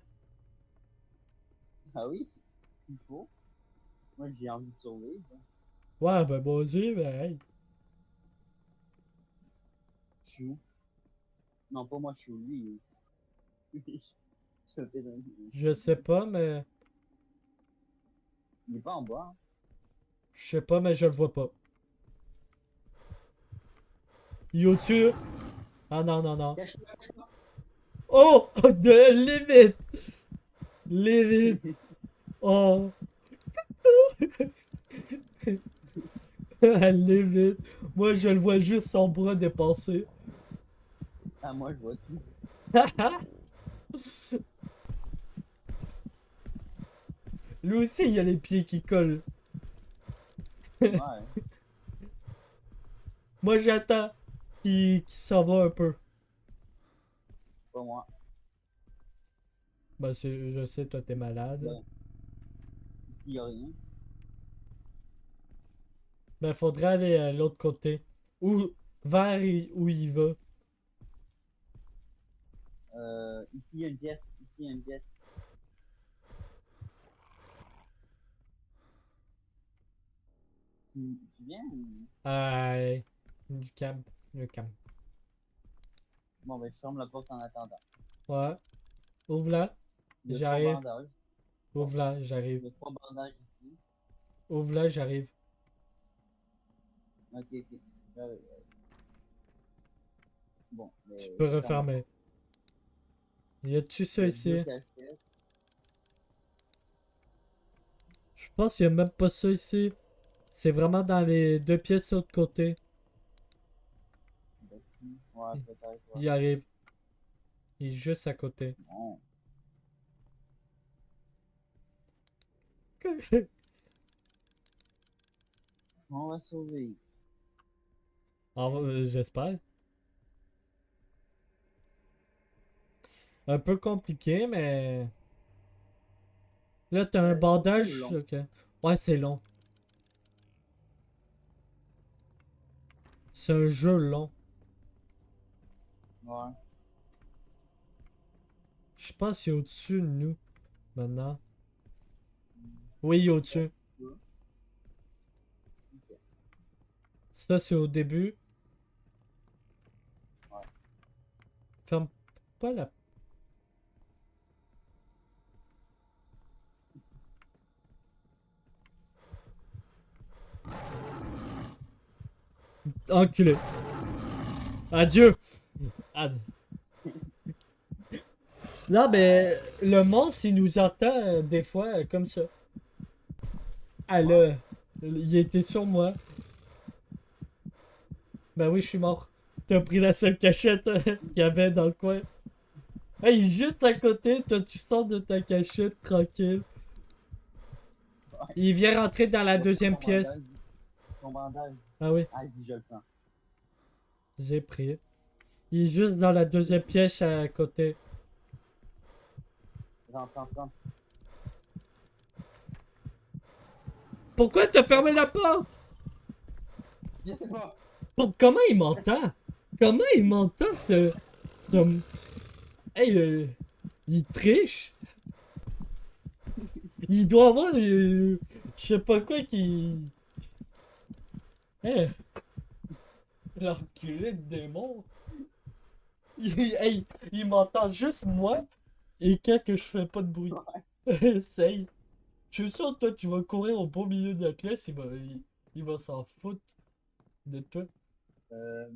Ah oui, il faut. Moi j'ai envie de survivre. Ouais, ben bon Dieu, ben hey. Je suis où? Non, pas moi, je suis où lui. Je sais pas, mais. Il est pas en bas. Hein. Je sais pas, mais je le vois pas. Il est au-dessus. Ah non, non, non. Oh! De limite! Limite! Oh! Limite! Moi, je le vois juste son bras dépasser. Ah, moi je vois tout. Lui aussi, il a les pieds qui collent. Ouais. Moi, j'attends qu'il s'en va un peu. Pas moi. Ben, je sais, toi, t'es malade. Ouais. il y a rien. Ben, faudrait aller à l'autre côté. Où, où il va. Ici, il y a une pièce. Ici, il y a une pièce. Tu viens ou... Du camp. Le camp. Bon, ben, je ferme la porte en attendant. Ouais. Ouvre-la. Il y a 3 J'arrive. bandages. Ouvre-la, Il j'arrive. y a 3 bandages ici. Ouvre-la, j'arrive. Ok, ok. Euh, bon, Tu mais peux je ferme la refermer. porte. Y a-tu ça Il y a ici? 2 cachettes. Je pense qu'il y a même pas ça ici. C'est vraiment dans les deux pièces de l'autre côté. Ouais, peut-être, ouais. Il arrive. Il est juste à côté. Bon, on va sauver. J'espère. Un peu compliqué, mais... Là, t'as un C'est un peu bandage. long. Ok. Ouais, c'est long. C'est un jeu long. Ouais. Je pense qu'il est au-dessus de nous. Maintenant. Oui, il est au-dessus. Ok. Ça, c'est au début. Ouais. Ferme pas la... Enculé. Adieu. Ad- Non, mais le monstre, il nous entend des fois comme ça. Ah là, il était sur moi. Ben oui, je suis mort. T'as pris la seule cachette qu'il y avait dans le coin. Hey, juste à côté, toi tu sors de ta cachette tranquille. Ouais. Il vient rentrer dans la Ton deuxième bandage. pièce. Ton bandage. Ah oui, Ah, dis, je le prends. j'ai pris. Il est juste dans la deuxième pièce à côté. Rentre. Pourquoi t'as fermé la porte? Je sais pas. Comment il m'entend? Comment il m'entend ce... Hey, il triche. Il doit avoir... je sais pas quoi qui... Hey, l'enculé de démon. Hey, il m'entend juste moi et quand que je fais pas de bruit. Essaye. Je suis sûr, toi, tu vas courir au beau milieu de la pièce, il va s'en foutre de toi. Euh,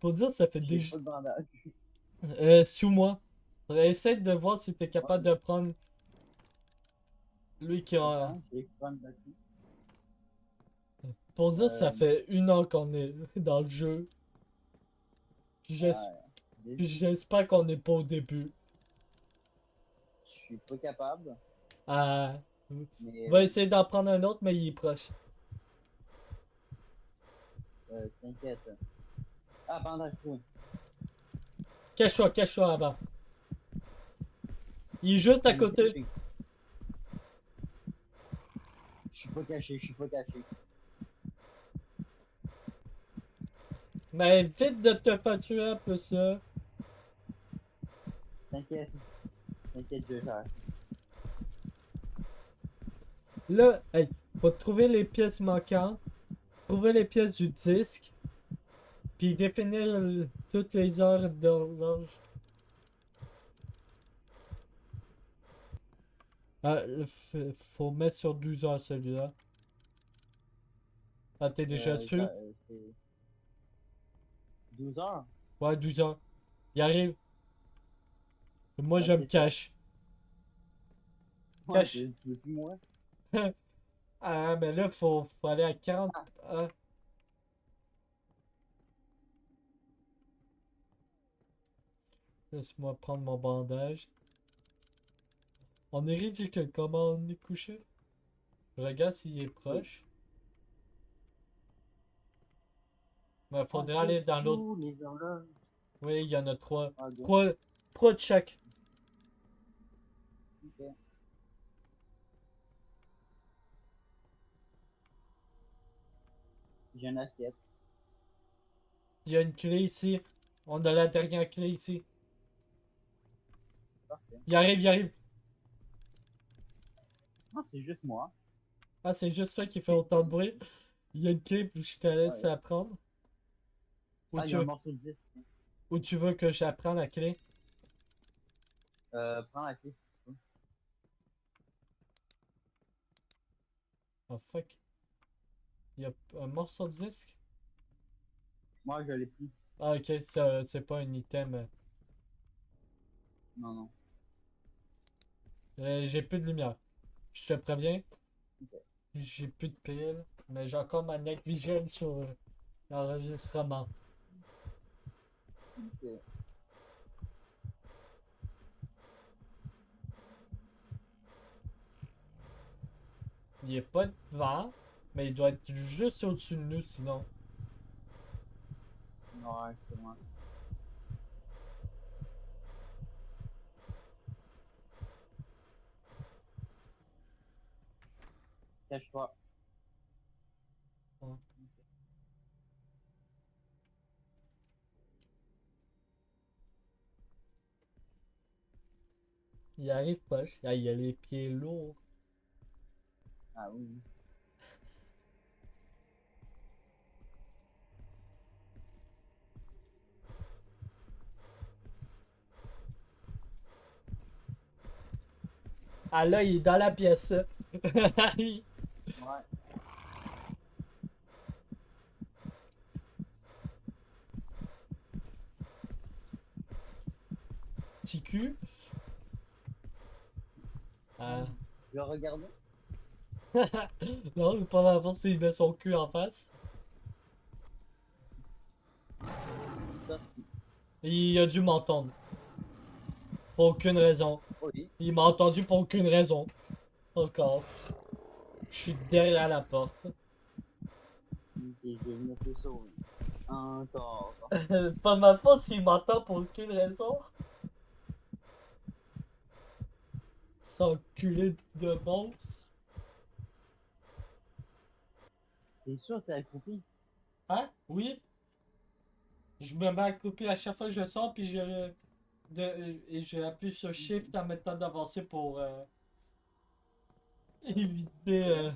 Pour dire, ça fait j'ai déjà... pas de bandage. Sous moi. Essaye de voir si t'es capable de prendre lui qui a... Attends, j'ai pas de batterie. Pour dire, ça Euh, fait 1 heure qu'on est dans le jeu. ouais. J'espère qu'on n'est pas au début. Je suis pas capable, Ah... mais Va essayer d'en prendre un autre, mais il est proche. t'inquiète. Ah, bandage, oui. Cache-toi avant. Il est juste à côté. Je suis pas caché, je suis pas caché. Mais vite de te faire tuer un peu ça. T'inquiète. T'inquiète, je gère. Là, hey, faut trouver les pièces manquantes. Trouver les pièces du disque. Puis définir toutes les heures d'horloge. Ah, faut mettre sur 12 heures celui-là. Ah, t'es déjà dessus? C'est 12 heures. Ouais, 12 heures. Il arrive. Moi, je Ok, me cache. Ouais, Cache. tu veux plus moi? Ah, mais là, faut aller à 40. Ah. Laisse-moi prendre mon bandage. On est ridicule comment on est couché. Je regarde s'il est proche. Mais faudrait aller dans l'autre. Les horloges. Oui, il y en a 3. Ah, good. 3 de chaque. Ok. J'ai une assiette. Il y a une clé ici. On a la dernière clé ici. Parfait. Il arrive, il arrive. Non, c'est juste moi. Ah, c'est juste toi qui fais autant de bruit. Il y a une clé, puis je te laisse Ouais. la prendre. Ou, Ah, il y tu a un veux, morceau de disque. ou tu veux que j'apprenne la clé? Prends la clé si tu peux. Oh fuck. Il y a un morceau de disque? Moi, je l'ai pris. Ah, ok, c'est pas un item. Non, non. J'ai plus de lumière. Je te préviens. Ok. J'ai plus de piles. Mais j'ai encore ma night vision sur l'enregistrement. Ok. Il n'y a pas de vent, mais il doit être juste au-dessus de nous sinon. Ouais, c'est moi. Cache-toi. Ouais. Il arrive pas. Ah, il a les pieds lourds. Ah oui. Ah là, il est dans la pièce. Ouais. Petit cul. Ah. Je vais regarder. Non, mais pas ma force s'il met son cul en face. Sorti. Il a dû m'entendre. Pour aucune raison. Oui. Il m'a entendu pour aucune raison. Encore. Je suis derrière la porte. Ok, je vais venir te sauver. Encore. Pas ma faute s'il m'entend pour aucune raison. Sans culé de monstre. T'es sûr que t'es accroupi? Hein? Oui? Je me mets accroupi à chaque fois que je sors, puis et je appuie sur Shift en même temps d'avancer pour éviter.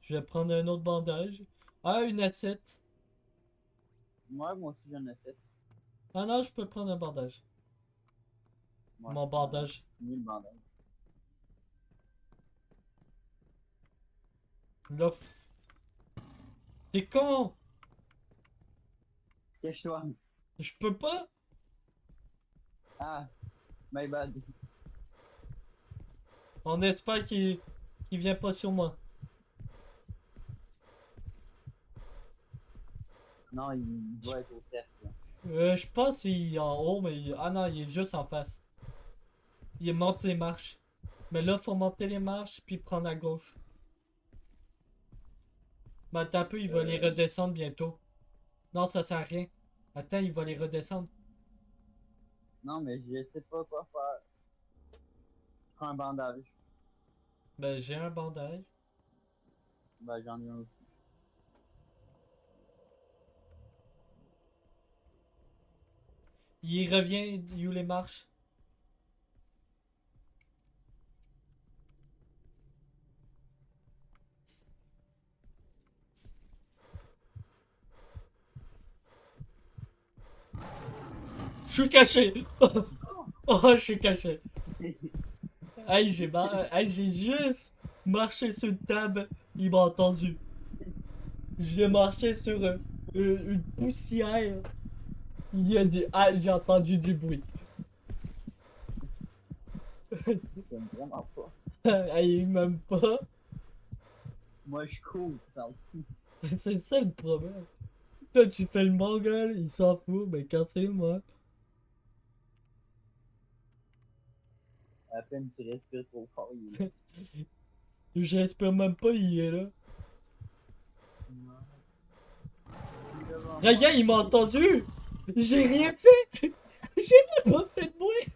Je vais prendre un autre bandage. Ah, une assiette. Moi aussi j'en ai fait. Ah non, je peux prendre un bandage. Ouais, Mon bandage. Mis le bandage. Là. T'es con! Cache-toi. Je peux pas? Ah, my bad. On espère qu'il vient pas sur moi. Non, il doit être au cercle. Je pense qu'il est en haut, mais ah non, il est juste en face. Il monte les marches. Mais là, faut monter les marches puis prendre à gauche. Mais attends un peu, il va les redescendre bientôt. Non, ça sert à rien. Attends, il va les redescendre. Non, mais je sais pas quoi faire. Je prends un bandage. Ben, j'ai un bandage. Ben, j'en ai un aussi. Il revient, il où les marches. Je suis caché! Oh, je suis caché. Hey, j'ai juste marché sur une table. Il m'a entendu. Je viens marcher sur une poussière. Il a dit, ah, j'ai entendu du bruit. J'aime vraiment pas. Hey, il m'aime pas. Moi, je cours, ça en fout. C'est ça le problème. Toi, tu fais le mongol, il s'en fout, mais quand c'est moi. À peine tu respires trop fort, il est là. Je respire même pas, il est là. Regarde, il m'a entendu! J'ai rien fait! J'ai même pas fait de bruit!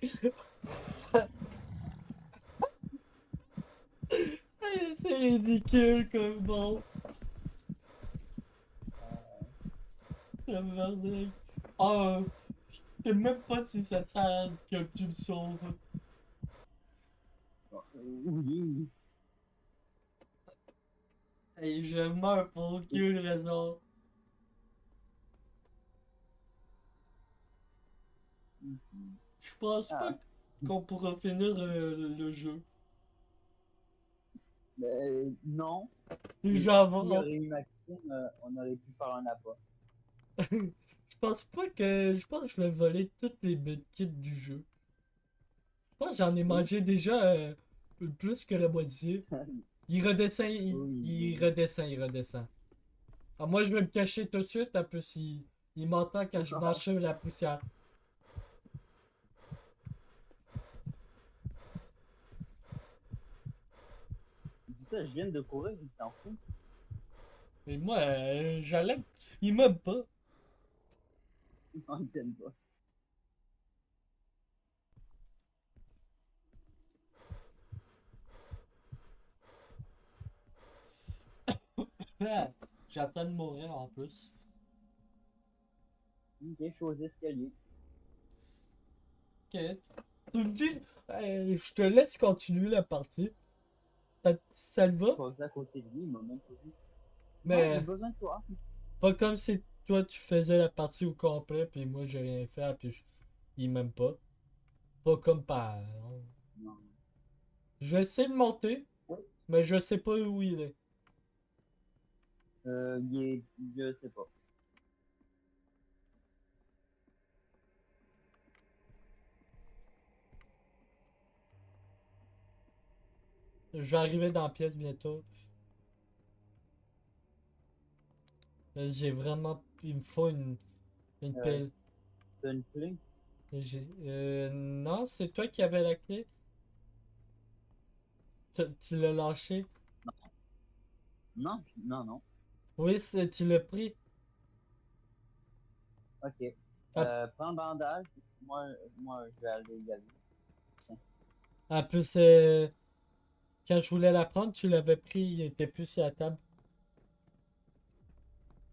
Hey, c'est ridicule comme monstre. Tabarnak. Ah, je sais même pas si ça sert que tu me sauves. Oui. Et je meurs pour aucune raison. Je pense Ah. pas qu'on pourra finir le jeu. Non. Genre, S'il y aurait eu Maxime, on aurait pu faire un appât. je pense pas que. Je pense que je vais voler toutes les medkits du jeu. Je pense que j'en ai mangé déjà plus que la moitié. Il redescend, Oui. il redescend, il redescend. Ah, moi, je vais me cacher tout de suite, un peu si il m'entend quand je marche sur la poussière. Dis ça, je viens de courir, il s'en fout. Et moi, j'allais. Il m'aime pas. On ne t'aime pas. Ah, j'attends de mourir en plus. Ok, je suis aux escaliers. Ok. Tu me dis, je te laisse continuer la partie. Ça te va? Passé à côté de lui, il m'a même pas vu. Non, j'ai Mais besoin de toi. pas comme si toi tu faisais la partie au complet, puis moi j'ai rien fait, puis il m'aime pas. Pas comme par. Non. Je vais essayer de monter, Oui. mais je sais pas où il est. Je sais pas. Je vais arriver dans la pièce bientôt. J'ai vraiment. Il me faut une Euh, pelle. T'as une clé? Non, c'est toi qui avais la clé. Tu l'as lâché. Non, non, non. Oui, tu l'as pris. Ok. Ah, Prends le bandage. Moi, je vais aller y aller. Tiens. en plus, quand je voulais la prendre, tu l'avais pris, il était plus sur la table.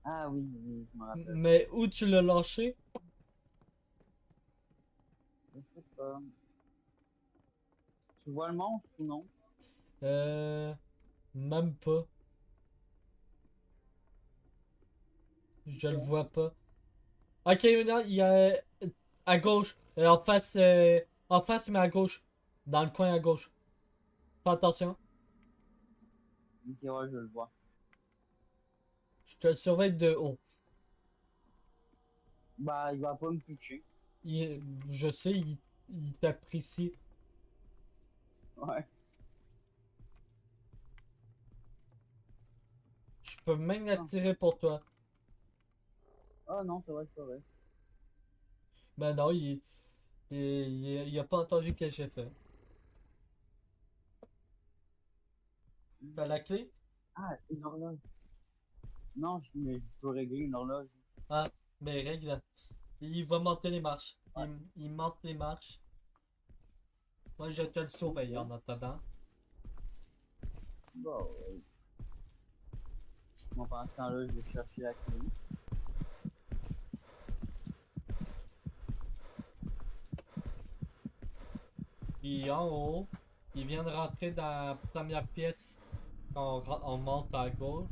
Ah oui, oui, je me rappelle. Mais où tu l'as lâché? Je sais pas. Tu vois le monstre ou non? Euh. Même pas. Je le Ok. vois pas. Ok, maintenant, il y a. À gauche. En face. En face, mais à gauche. Dans le coin à gauche. Fais attention. Ok, ouais, je le vois. Je te surveille de haut. Bah, il va pas me toucher. Je sais, il t'apprécie. Ouais. Je peux même Ah, l'attirer pour toi. ah non, c'est vrai, c'est vrai. Ben non, il a pas entendu ce que j'ai fait. T'as la clé? Ah, une horloge. Non, mais je peux régler une horloge. Ah, mais règle. Il va monter les marches. Ouais. Il monte les marches. Moi, je te le surveille en attendant. Bon, bon, pendant ce temps-là, je vais chercher la clé. Puis en haut, il vient de rentrer dans la première pièce. On monte à gauche.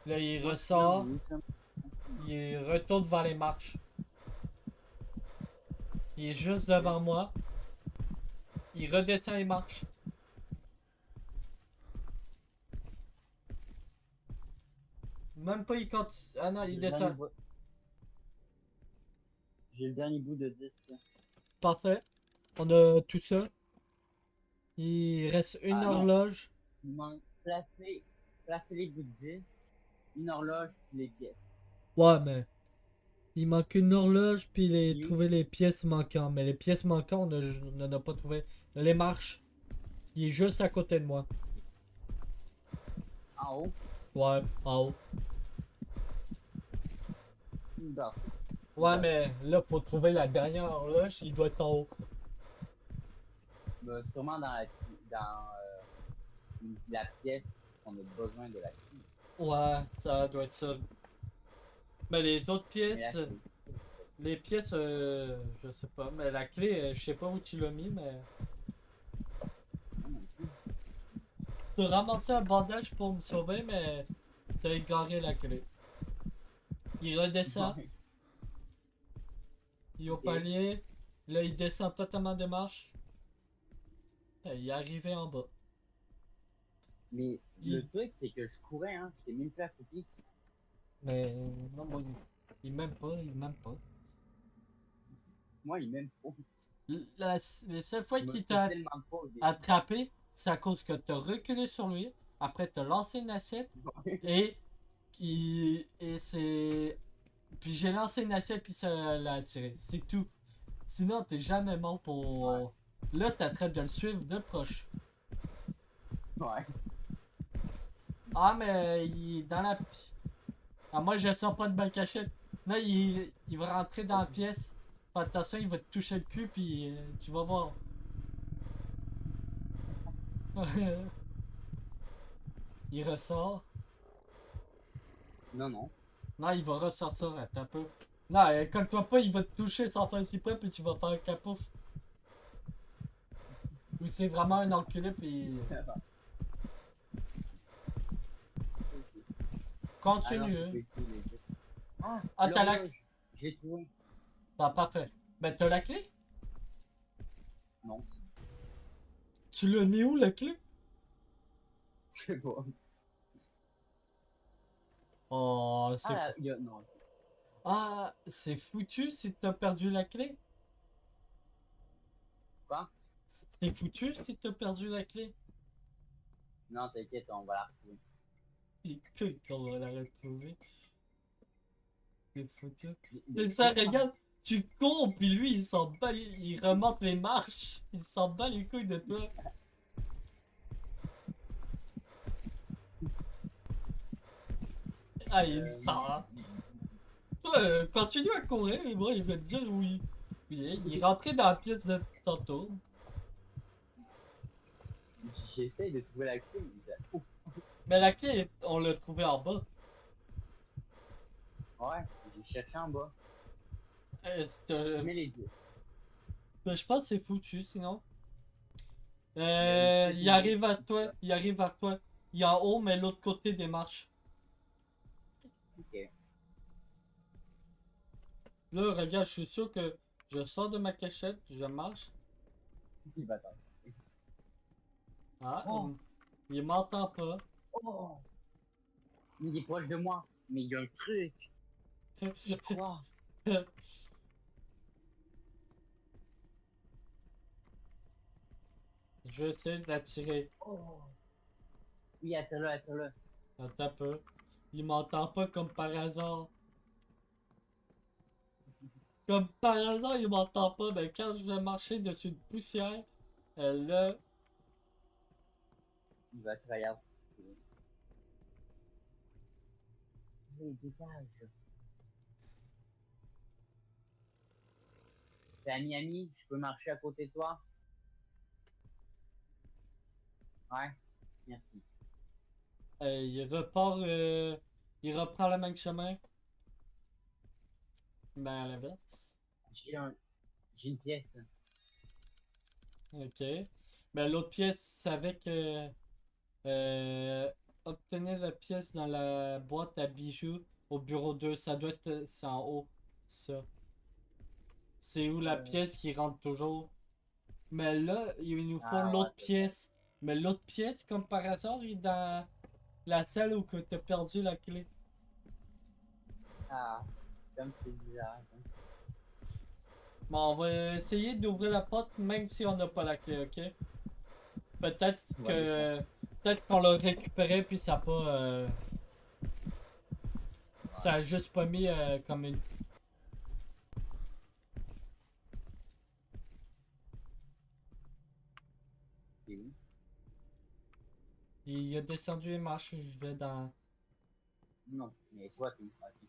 Là, il Moi, ressort. oui, ça Il retourne vers les marches. Il est juste devant moi. Il redescend les marches. Même pas il continue. Ah non, J'ai il le dernier descend. bout. J'ai le dernier bout de disque. Parfait. On a tout ça. Il reste une Ah non, horloge. il manque placer les bouts de disque, une horloge, puis les pièces. Ouais, mais il manque une horloge, puis You, trouver les pièces manquantes. Mais les pièces manquantes, on n'en a pas trouvé. Les marches, il est juste à côté de moi. en haut. Ouais, en haut. D'accord. Ouais, mais là, faut trouver la dernière horloge. Il doit être en haut. Sûrement dans la pièce. qu'on a besoin de la clé. Ouais, ça doit être ça. Mais les autres Mais la pièces, clé, les pièces, je sais pas. Mais la clé, je sais pas où tu l'as mis, mais. non, non plus. Tu as ramassé un bandage pour me sauver, mais t'as égaré la clé. Il redescend, Ouais. il est au Ok. palier, là il descend totalement des marches. Et il est arrivé en bas. Mais Il- le truc, c'est que je courais, hein. J'étais même plus accroupi. Mais non, moi, il m'aime pas, il m'aime pas. Moi, il m'aime trop. Les seules fois Je me qu'il fais t'a tellement pas au début. attrapé, c'est à cause que t'as reculé sur lui, après t'as lancé une assiette, et, et c'est. Puis j'ai lancé une assiette, puis ça l'a attiré. C'est tout. Sinon, t'es jamais mort pour. Ouais. Là, t'as de le suivre de proche. Ouais. Ah, mais il est dans la. Ah, moi, je sens pas de belle cachette. Là, il va rentrer dans la pièce. Fais attention, il va te toucher le cul, puis tu vas voir. Il ressort. Non, non. Non, il va ressortir, attends un peu. Non, colle-toi pas, il va te toucher sans faire si près, puis tu vas faire un capouf. Ou c'est vraiment un enculé, puis. Ah non, Continue. je Hein. peux essayer les deux. Ah, Ah, t'as la. l'horloge. Je l'ai trouvé. Bah, parfait. Ben, t'as la clé? Non, Tu l'as mis où, la clé? je sais pas. Oh, c'est. Ah, il y a... Non. Ah, c'est foutu si t'as perdu la clé. Quoi? C'est foutu si t'as perdu la clé. Non, t'inquiète, on va la retrouver. Et que qu'on va la retrouver. C'est foutu. Mais C'est ça, comment? regarde, tu cours, puis lui, il s'en bat, il remonte les marches. Il s'en bat les couilles de toi. Ah, il sort. Toi, continue à courir, et moi, il va te dire oui. Il est rentré dans la pièce de tantôt. J'essaie de trouver la clé, mais je la trouve. Mais la clé, on l'a trouvée en bas. Ouais, j'ai cherché en bas. C'est, Je mets les deux. ben, je pense que c'est foutu, sinon. Le Il arrive à toi, il arrive à toi. Il est en haut, mais l'autre côté des marches. Ok. Là, regarde, je suis sûr que je sors de ma cachette, je marche. Il va attendre. Ah, Oh. il m'entend pas. Oh! Il est proche de moi. Mais il y a un truc. Quoi? Je vais essayer de l'attirer. Oh! Oui, attire-le, attire-le. Attends un peu. Il m'entend pas comme par hasard. Comme par hasard, il m'entend pas. Ben, quand je vais marcher dessus une poussière, là, Il va te regarder. Oui, dégage. T'es à Miami, je peux marcher à côté de toi? Ouais, merci. il repart, il reprend le même chemin. Ben, à l'inverse. J'ai un... J'ai une pièce. Ok. Ben, l'autre pièce, c'est avec obtenir la pièce dans la boîte à bijoux au bureau 2. Ça doit être, c'est en haut, ça. C'est où la pièce qui rentre toujours. Mais là, il nous faut Ah ouais, l'autre pièce. Mais l'autre pièce, comme par hasard, il est dans la salle où que t'as perdu la clé. ah, comme c'est bizarre. Hein. Bon, on va essayer d'ouvrir la porte même si on n'a pas la clé, ok? Peut-être Ouais, que. Peut-être qu'on l'a récupéré puis ça a pas. Ça a juste pas mis comme une. C'est où? Il a descendu les marches, je vais dans. Non, mais toi, t'es où? Ok.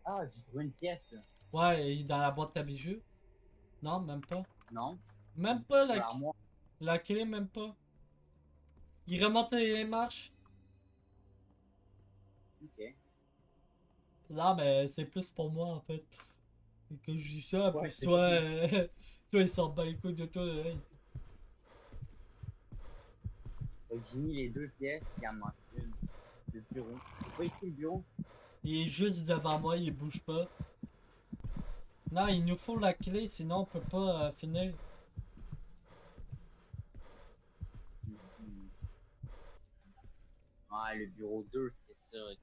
Ah, j'ai trouvé une pièce. Ouais, il est dans la boîte à bijoux. Non, même pas. Non? Même pas Alors moi, la clé, même pas. Il remonte les marches. ok. Là, mais c'est plus pour moi en fait. Et que je dis ça, Ouais, puis c'est toi, ça. toi, il s'en bat les couilles de toi. Hey. Fait que j'ai mis les deux pièces, il en manque une. Le bureau. C'est pas ici le bureau? Il est juste devant moi, il bouge pas. Non, il nous faut la clé, sinon on peut pas finir. Mhm. Ah, le bureau 2, c'est ça, ok.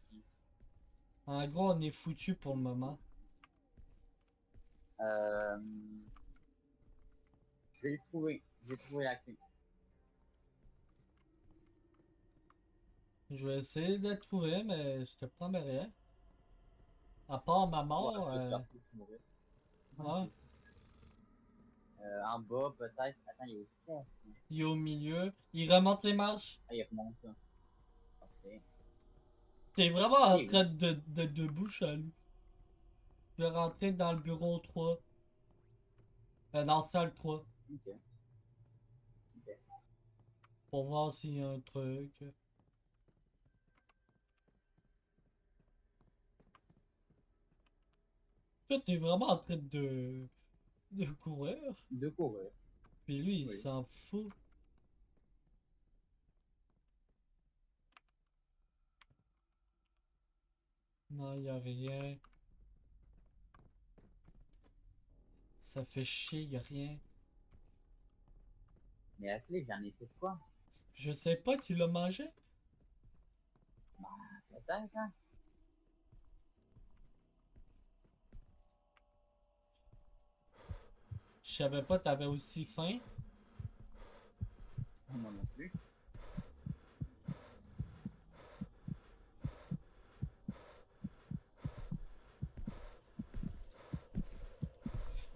En gros, on est foutu pour le moment. Euh, je vais le trouver. Je vais trouver la clé. Je vais essayer de la trouver, mais je te promets rien. À part ma Ouais, mort, je vais te faire tous mourir. ouais. En bas, peut-être. Attends, il y a aussi ça. Il est au milieu. Il remonte les marches. Ah, il remonte ça. Parfait. T'es vraiment en Et train oui. de debout, lui. Je vais rentrer dans le bureau 3. Dans la salle 3. Ok. Ok. Pour voir s'il y a un truc. Toi, t'es vraiment en train de courir. De courir. Puis lui, il Oui. s'en fout. Non, y a rien. Ça fait chier, y a rien. Mais la clé, j'en ai fait quoi? Je sais pas, tu l'as mangé? Bah, peut-être, hein? Je savais pas, t'avais aussi faim. Moi non plus.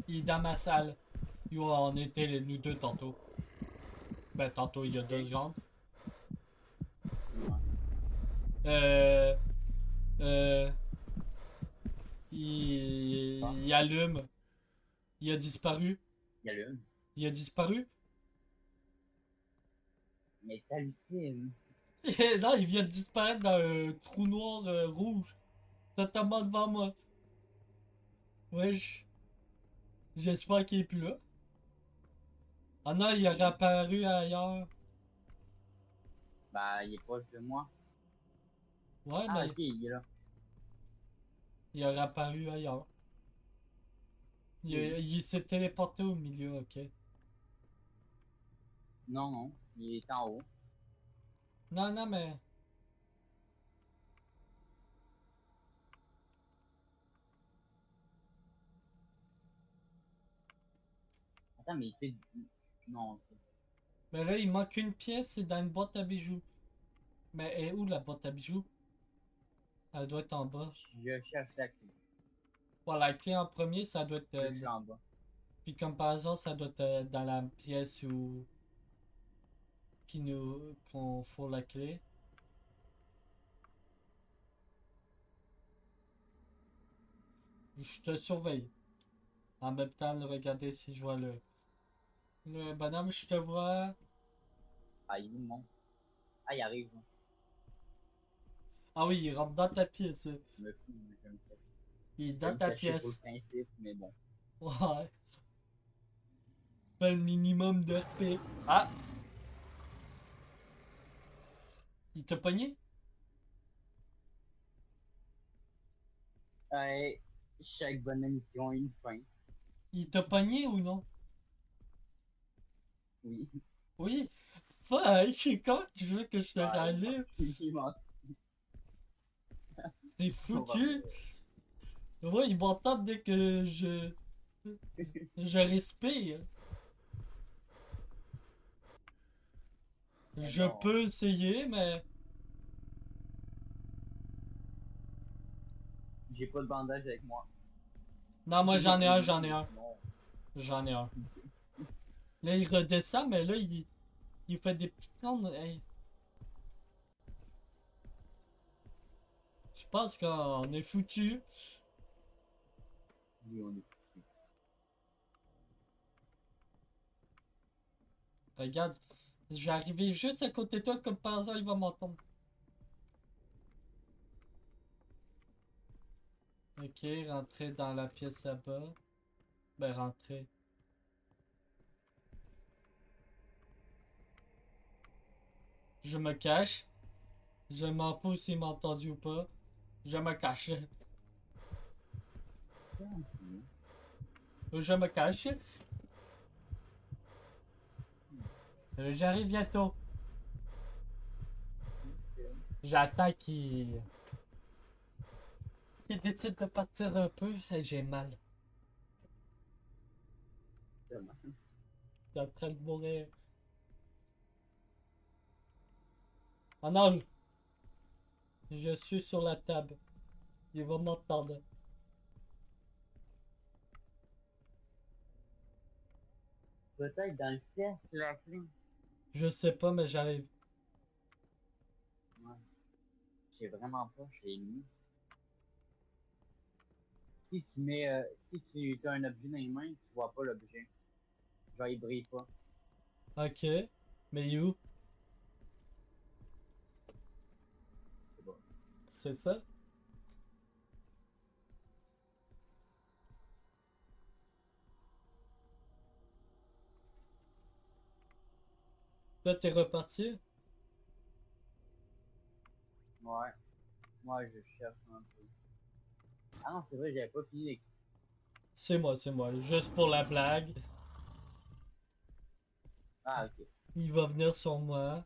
Il est dans ma salle. Yo, on était nous deux tantôt. Ben, tantôt, il y a 2 secondes. Ouais. Euh. Euh. Pas. Il allume. Il a disparu. Il y a le. Il a disparu. Mais t'hallucines. Non, il vient de disparaître dans un trou noir rouge. Totalement devant moi. Wesh. J'espère qu'il est plus là. Ah non, il est réapparu ailleurs. Bah, il est proche de moi. Ouais, Ah, mais ok, il est là. il est réapparu ailleurs. Oui. Il s'est téléporté au milieu, ok. Non, non. Il est en haut. Non, non, mais. Attends, mais il fait. Non, ok. Mais là, il manque une pièce, c'est dans une boîte à bijoux. Mais elle est où la boîte à bijoux? Elle doit être en bas. Je cherche la clé. Voilà, la clé en premier, ça doit être. Je suis en bas. Puis comme par hasard, ça doit être dans la pièce où. Qu'on faut la clé. Je te surveille. En même temps, de regarder si je vois le bonhomme, je te vois. Ah, il est mon. Ah, il arrive. Ah oui, il rentre dans ta pièce. Je me fous, Il est je vais dans me ta cacher pour le pièce. principe, mais bon. Ouais. Fais le minimum de RP. Ah! Il t'a pogné? Ouais, chaque bonne émission a une fin. Il t'a pogné ou non? Oui. Oui. Fuck! Comment tu veux que je te Ouais, il manque. rallume? Il manque. C'est On va foutu! Ouais, il m'entend dès que je respire. Mais Je bon, peux essayer, mais. j'ai pas de bandage avec moi. Non, moi j'en ai un, j'en ai un. Non. J'en ai un. Là, il redescend, mais là, il fait des petites cornes. Hey. Je pense qu'on est foutu. Oui, on est foutu. Regarde, je vais arriver juste à côté de toi, comme par hasard, il va m'entendre. Ok, rentrer dans la pièce là-bas. Ben, rentrer. Je me cache. Je m'en fous s'il m'a entendu ou pas. Je me cache. Je me cache. J'arrive bientôt. J'attends qu'il décide de partir un peu. Et j'ai mal. Je suis en train de mourir. Oh non! Je suis sur la table. Il va m'entendre. Peut-être dans le cercle, la fille. Je sais pas, mais j'arrive. Ouais. Je sais vraiment pas, je l'ai mis. Si tu mets, si tu as un objet dans les mains, tu vois pas l'objet. Genre, il brille pas. Ok. Mais où? C'est bon. C'est ça? Là, t'es reparti? Ouais. Moi, je cherche un peu. Ah non, c'est vrai, j'avais pas fini les... C'est moi, c'est moi. Juste pour la blague. Ah, ok. Il va venir sur moi.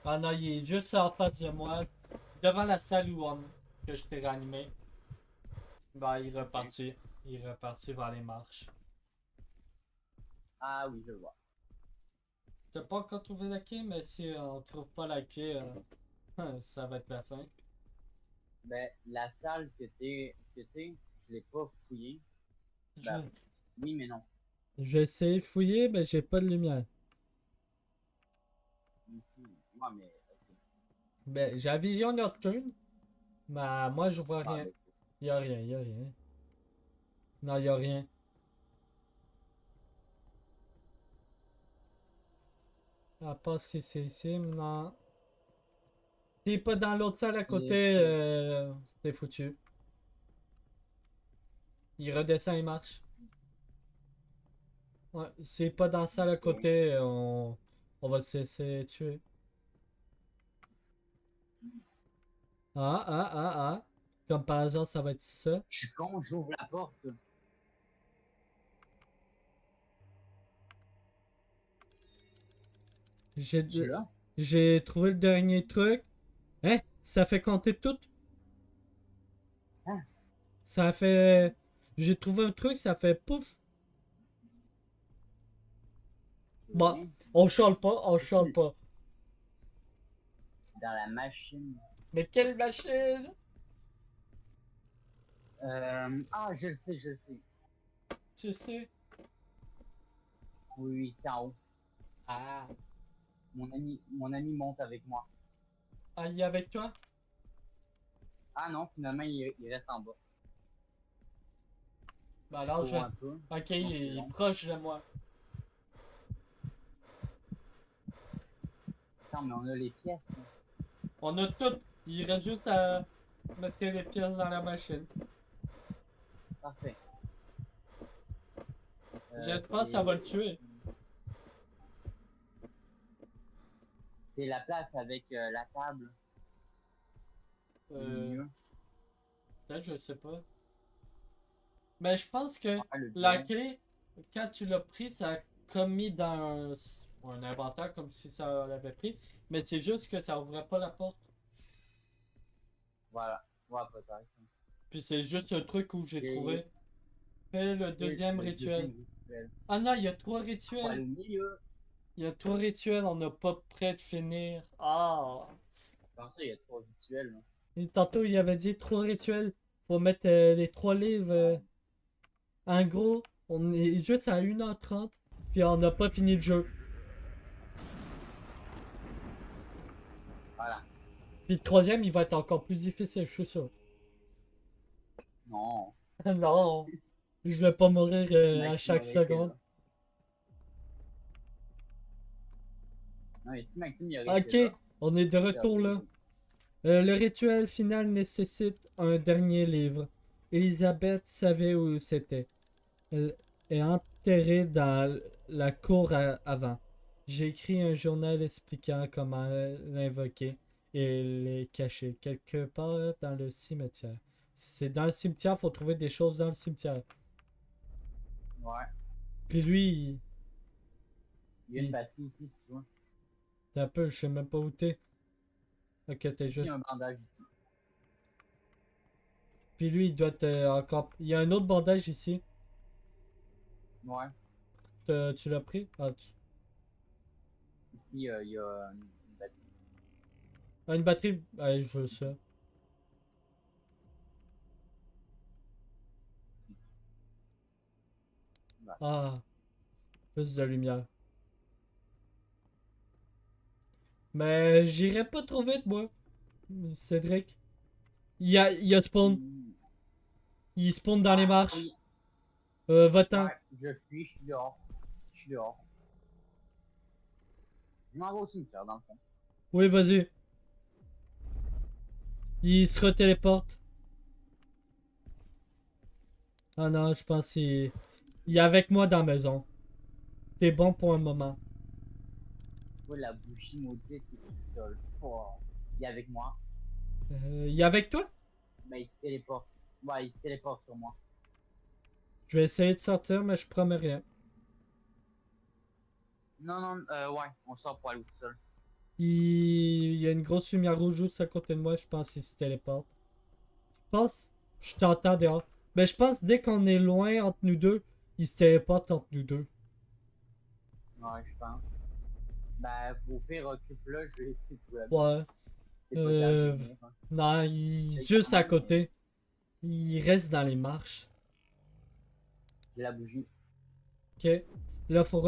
Ah non, il est juste en face de moi. Devant la salle que je t'ai réanimé. Bah, il est reparti. Il est reparti vers les marches. Ah oui, je vois. T'as pas encore trouvé la clé, mais si on trouve pas la clé, ça va être la fin. Ben, la salle je l'ai pas fouillée. Ben, oui, mais non. J'ai essayé de fouiller, mais j'ai pas de lumière. Ouais, mais, ok. Ben, j'ai la vision nocturne, mais moi je vois Ah, rien. ben, Y a rien, y a rien. Non, y a rien. À part si c'est ici, non. S'il est pas dans l'autre salle à côté, c'est foutu. Il redescend et marche. Ouais, s'il est pas dans la salle à côté, on va se laisser tuer. Ah, ah, ah, ah. Comme par hasard, ça va être ça. je suis con, j'ouvre la porte. J'ai Tu là? j'ai trouvé le dernier truc. Hein? Ça fait compter tout? Hein? Ça fait... J'ai trouvé un truc, ça fait pouf. Bon, Oui. on chale pas, on chale pas. Dans la machine. Mais quelle machine? Ah, je le sais, je le sais. Tu sais? Oui, oui, c'est en haut. Ah. Mon ami monte avec moi. Ah, il est avec toi? Ah non, finalement, il reste en bas. Bah alors je... Cours un peu. Ok, Non, il c'est est long. proche de moi. Attends, mais on a les pièces. Là. On a tout. Il reste juste à mettre les pièces dans la machine. Parfait. J'espère que ça va le tuer. C'est la place avec la table. Au milieu. Peut-être, je sais pas. Mais je pense que Ah, le la bureau. clé, quand tu l'as pris, ça a commis dans un inventaire comme si ça l'avait pris. Mais c'est juste que ça ouvrait pas la porte. Voilà. Voilà, peut-être. Puis c'est juste un truc où j'ai J'ai- trouvé. Fais le deuxième Le rituel. deuxième rituel. Ah non, il y a 3 Faut aller rituels. au milieu. Il y a 3 rituels, on n'a pas prêt de finir. Ah. Dans ça, il y a 3 rituels. Là. Et tantôt, il avait dit 3 rituels. Faut mettre les 3 livres. En gros, on est juste à 1h30. Puis on n'a pas fini le jeu. Voilà. Puis le troisième, il va être encore plus difficile, je suis sûr. Non. Non, je vais pas mourir à Mec, chaque qui m'aurait été seconde. là. Non, mais si Maxime, il aurait Ok, été là, on est de il retour aurait- là. Le rituel final nécessite un dernier livre. Elisabeth savait où c'était. Elle est enterrée dans la cour avant. J'ai écrit un journal expliquant comment l'invoquer et les cacher quelque part dans le cimetière. Si c'est dans le cimetière, faut trouver des choses dans le cimetière. Ouais. Puis lui, Il y a une il batterie ici, si tu veux. t'es un peu, je sais même pas où t'es. Ok, t'es Ici, il y juste. a un bandage ici. Puis lui, il doit être encore. Il y a un autre bandage ici. Ouais. Tu l'as pris? Ah, Ici, il y a une batterie. ah, une batterie? Allez, je veux ça. Ici. Ouais. Ah, plus de lumière. Mais j'irai pas trop vite, moi. Cédric. Il y a spawn. Hmm. Il spawn dans les Ah marches. oui. Va-t'en. Ouais, je suis dehors. Je suis dehors. Je m'en vais au cimetière, dans le fond. Oui, vas-y. Il se retéléporte. Ah non, je pense il est avec moi dans la maison. T'es bon pour un moment. Ouais, la bougie maudite est sous sol. Oh. Il est avec moi. Il est avec toi? Ben, il se téléporte. Ouais, il se téléporte sur moi. Je vais essayer de sortir, mais je promets rien. Non, non, ouais, on sort pour aller au sol. Il y a une grosse lumière rouge juste à côté de moi, je pense qu'il se téléporte. Je pense, je t'entends dehors. Mais je pense dès qu'on est loin entre nous deux, il se téléporte entre nous deux. Ouais, je pense. Ben, au pire, occupe-là, je vais essayer de trouver la bougie. Ouais. C'est pas grave de Euh... venir, hein. Non, il est C'est juste quand à même, côté. Il reste dans les marches. j'ai la bougie. Ok. Là, faut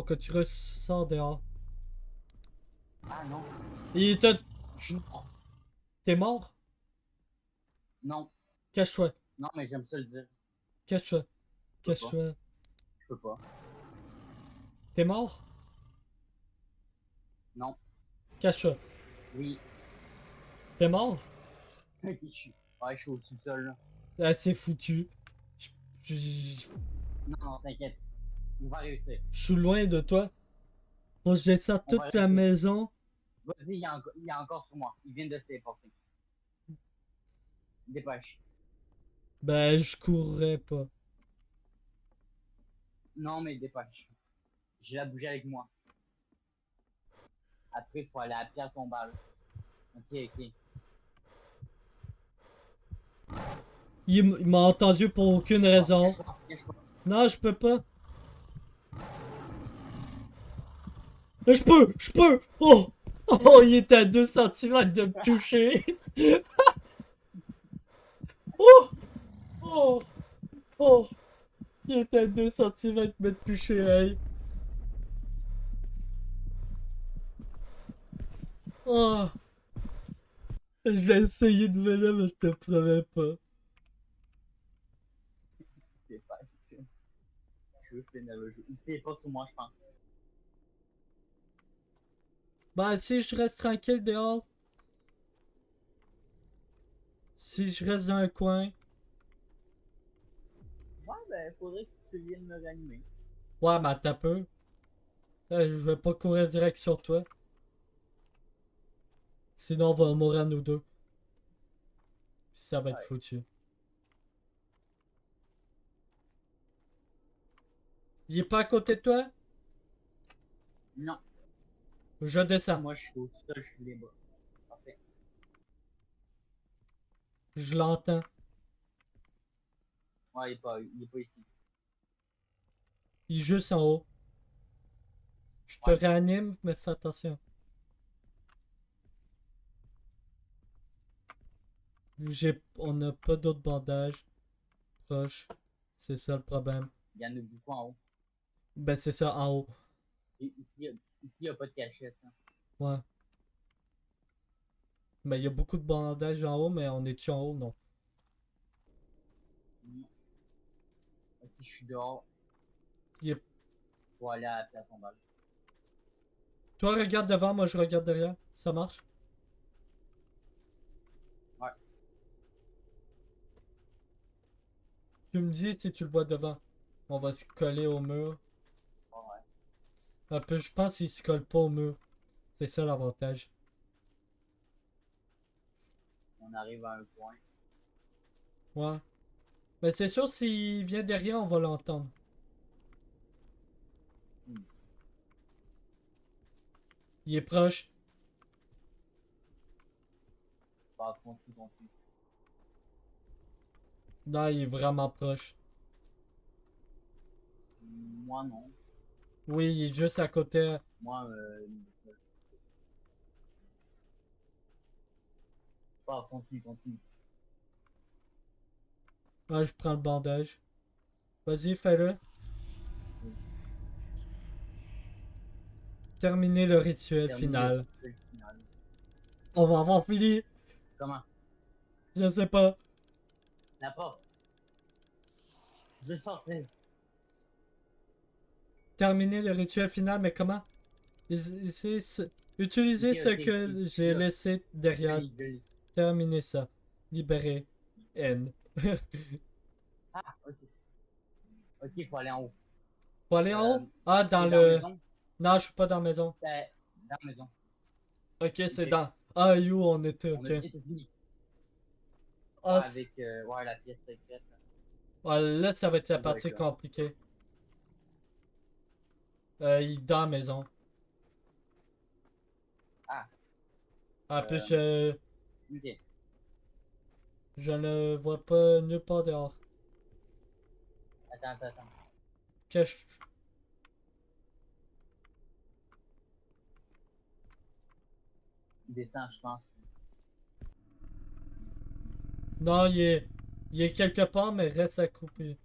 que tu ressors dehors. Ah non, Il te... je suis mort. T'es mort? Non, Cache-toi. non, mais j'aime ça le dire. Cache-toi. Je peux pas. Cache-toi. Je peux pas. T'es mort? Non, Cache-toi. oui. T'es mort? Ouais, je suis au sous-sol, là. Ah, c'est foutu. Je, je- je- Non, non, t'inquiète. On va réussir. je suis loin de toi. Faut que je descende On va toute la réussir. maison. Vas-y, il est encore sur moi. Il vient de se téléporter. Dépêche. Ben, je courrais pas. Non, mais dépêche. J'ai la bougie avec moi. Après, il faut aller à Pierre Tombale. Ok, ok. Il m'a entendu pour aucune raison. Cache-toi, cache-toi. Non, je peux pas. Je peux! Je peux! Oh! Oh, il est à 2 centimètres de me toucher. Oh! Oh! Oh! Il est à 2 centimètres de me toucher, hey. Oh! Je vais essayer de venir, mais je te promets pas. Dépêche. Je veux finir le jeu. Il se téléporte sur moi, je pense. Ben, si je reste tranquille dehors. Si je reste dans un coin. Ouais, ben, faudrait que tu viennes me réanimer. Ouais, mais t'as peu. Je vais pas courir direct sur toi. Sinon, on va mourir nous deux. Puis ça va être Ouais. foutu. Il est pas à côté de toi? Non, Je descends. moi, je suis au sol, je suis libre. Parfait. Je l'entends. Ouais, il est pas ici. Il est juste en haut. Je te Ouais. réanime, mais fais attention. On n'a pas d'autres bandages proches. C'est ça le problème. Il y en a beaucoup en haut. Ben, c'est ça, en haut. Et ici, il n'y a pas de cachette. Hein. Ouais. Mais il y a beaucoup de bandages en haut, mais on est-tu en haut? Non. Non. Ok, je suis dehors. Il est... Faut aller à la place tombale. Toi, regarde devant, moi je regarde derrière. Ça marche? Ouais. Tu me dis si tu le vois devant. On va se coller au mur. Ouais. Un peu, je pense qu'il se colle pas au mur. C'est ça l'avantage. On arrive à un point. Ouais. Mais c'est sûr, s'il vient derrière, on va l'entendre. Hmm. Il est proche. Bah, continue. Non, il est vraiment proche. Moi, non. Oui, il est juste à côté. Moi, bah, continue. Ouais, je prends le bandage. Vas-y, fais-le. Terminer le rituel Termine final. le final. On va avoir fini. Comment? Je sais pas. La porte. Je vais sortir. Terminer le rituel final, mais comment? Utiliser Ok, ce ok, que je suis j'ai là. laissé Je derrière. lis, je lis. Terminer ça. Libérer. N. Ah, ok. Ok, faut aller en haut. Faut aller en haut? Ah, dans T'es dans la le... maison? Non, je suis pas dans la maison. Dans la maison. Ok, c'est Ok. dans... Ah, you, on était, On ok. a bien tout fini. Ah, Ouais, avec ouais, la pièce secrète. Là. là, ça va être la Ça doit être partie là. compliquée. Il est dans la maison. Ah, En plus, ok. je ne vois pas nulle part dehors. Attends. Que je... Descends, je pense. Non, il est quelque part, mais reste à couper.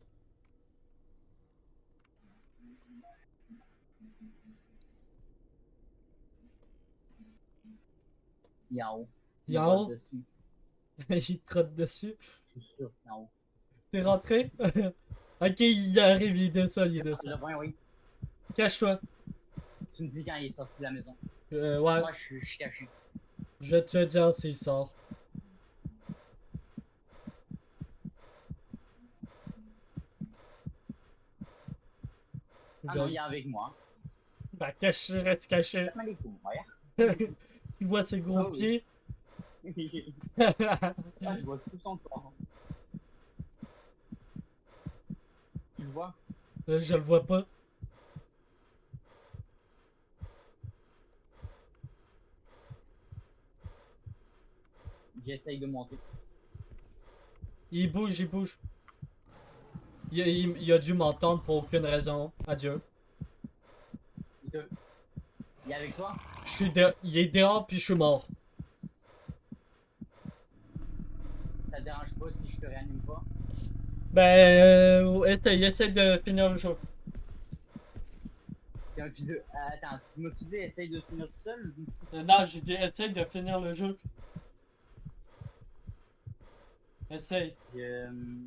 Il est en haut. Il est Il en vole haut? dessus. Il trotte dessus. Je suis sûr qu'il est en haut. T'es rentré? Ok, il arrive, il descend, il Le descend. point, oui. Cache-toi. Tu me dis quand il est sorti de la maison. Ouais, Moi, je suis caché. je vais te dire s'il sort. Ah Je- non, il est avec moi. Bah, cache, reste caché. Faites-moi les coups, regarde. Tu vois ses gros Oh, oui. pieds? Ah, je vois tout son corps. Tu le vois? Je le vois pas. J'essaye de monter. Il bouge, il bouge. Il a dû m'entendre pour aucune raison. Adieu. Il est avec toi? Il est dehors puis je suis mort. Ça te dérange pas si je te réanime pas? Ben, essaye de finir le jeu. Attends, tu m'as-tu dit essaye de finir tout seul? Non, j'ai dit essaye de finir le jeu. Essaye.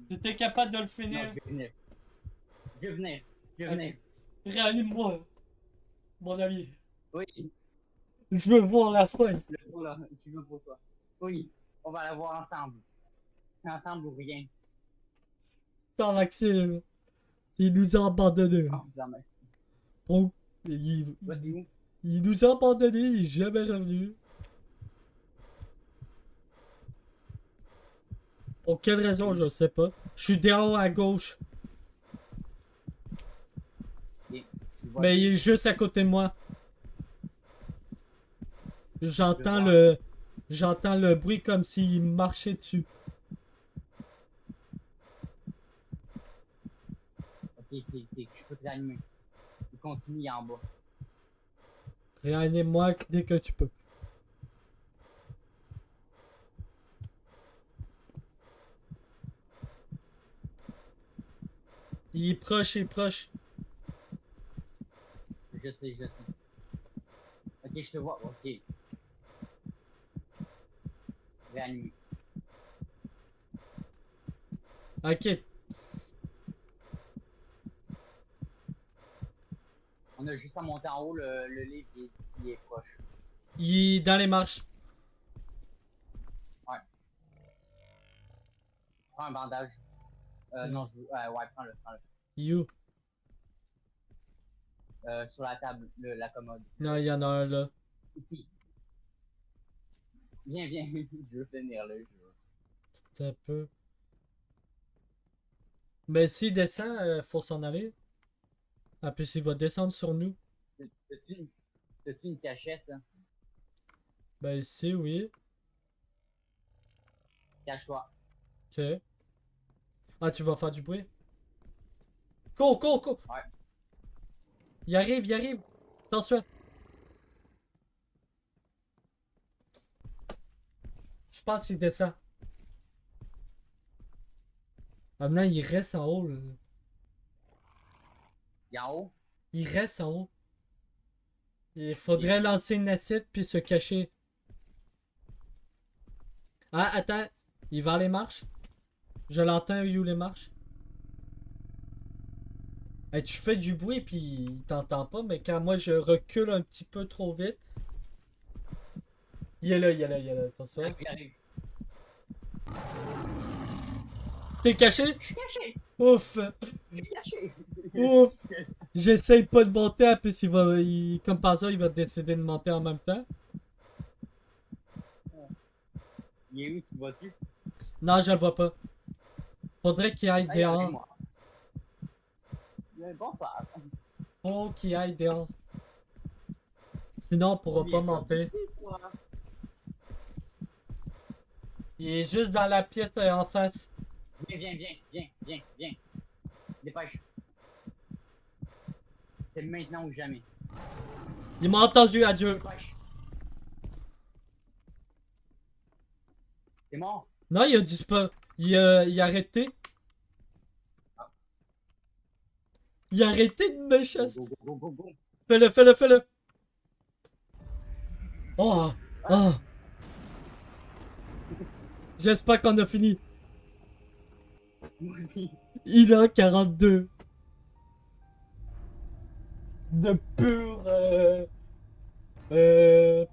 Si t'es capable de le Non, finir, je vais venir. Je vais venir. réanime-moi, mon ami. Oui, Je veux voir la fin. le trou là, tu veux pour toi. Oui, on va la voir ensemble. C'est ensemble ou rien. Sans Maxime, il nous a abandonnés. Oh, jamais. Oh, Toi, t'es où? il nous a abandonnés, il est jamais revenu. Pour quelle raison, je sais pas. Je suis dehors à gauche, Et, tu le vois mais bien? il est juste à côté de moi. J'entends Je le... J'entends le bruit comme s'il marchait dessus. Ok, je peux te réanimer. Il continue en bas. Réanime-moi dès que tu peux. Il est proche, il est proche. Je sais. Ok, je te vois. Ok. Réanimé. Ok. On a juste à monter en haut, le livre il est proche. Il est dans les marches. Prends un bandage. Non, ouais, prends-le. You. Sur la table, la commode. Non, il y en a un là. Ici. Viens, je veux finir le jeu. C'est un peu. Mais s'il descend, faut s'en aller. Ah, puis il va descendre sur nous. T'as-tu une cachette, hein? Ben ici, oui. Cache-toi. Ok. Ah, tu vas faire du bruit? Cours! Ouais. Il arrive! Attention! Je pense qu'il descend. Ah non, il reste en haut, là. Il est en haut? Il reste en haut. Il faudrait lancer une assiette puis se cacher. Ah, attends. Il va les marches. Je l'entends, où les marches. Hey, tu fais du bruit puis il t'entend pas, mais quand moi je recule un petit peu trop vite. Il est là, attention. Ah, il arrive. T'es caché? Je suis caché! Ouf! Je suis caché! Ouf! J'essaye pas de monter, en plus comme par ça, il va décider de monter en même temps. Il est où, tu vois-tu? Non, je le vois pas. Faudrait qu'il aille Ah, il est avec dehors. moi. Bonsoir. Faut qu'il aille dehors. Sinon, on pourra Il pas est monter. ici, toi. Il est juste dans la pièce en face. Viens. Dépêche. C'est maintenant ou jamais. Il m'a entendu, adieu. Dépêche. T'es mort? Non, il a disparu. Il a arrêté. Il a arrêté de me chasser. Go. Fais-le. Oh! J'espère qu'on a fini. Moi aussi. Il a 42. De pure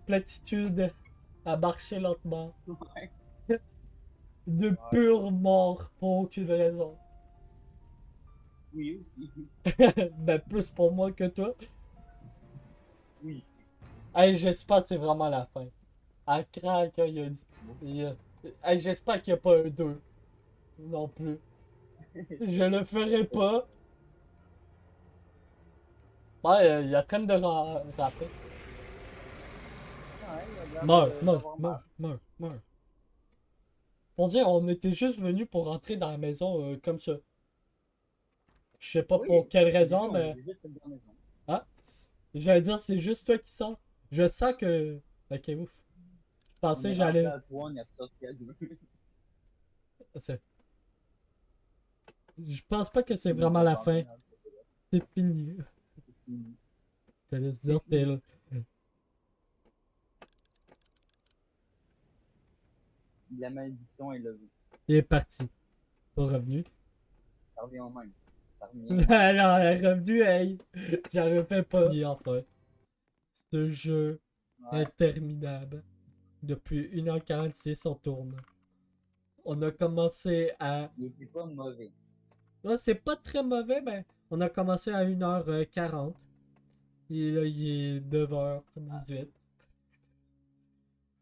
platitude à marcher lentement. Ouais. De pure mort pour aucune raison. Oui, aussi. Ben plus pour moi que toi. Oui. Hey, j'espère que c'est vraiment la fin. À craque, il a dit. Hey, j'espère qu'il n'y a pas un 2. Non plus. Je le ferai pas. Ouais, il est en train de rapper. Ouais, il a l'air Meurs. Pour dire, on était juste venus pour rentrer dans la maison comme ça. Je sais pas Oui, pour quelle raison, on mais. est juste dans la maison. Ah, j'allais dire, c'est juste toi qui sors. Je sens que. Ok, ouf. Je pensais que j'allais. On est sorti à 2. C'est- Je pense pas que c'est vraiment la fin. C'est fini. Je laisse dire, La malédiction est levée. il est parti. Pas revenu. Ça revient au même. Ça revient. Alors, elle est revenue, hey. J'en refais pas. Et enfin, ce jeu Ouais. interminable. Depuis 1h46, on tourne. On a commencé à. Il était pas mauvais. Ouais, c'est pas très mauvais, mais on a commencé à 1h40. Et là, il est 9h18.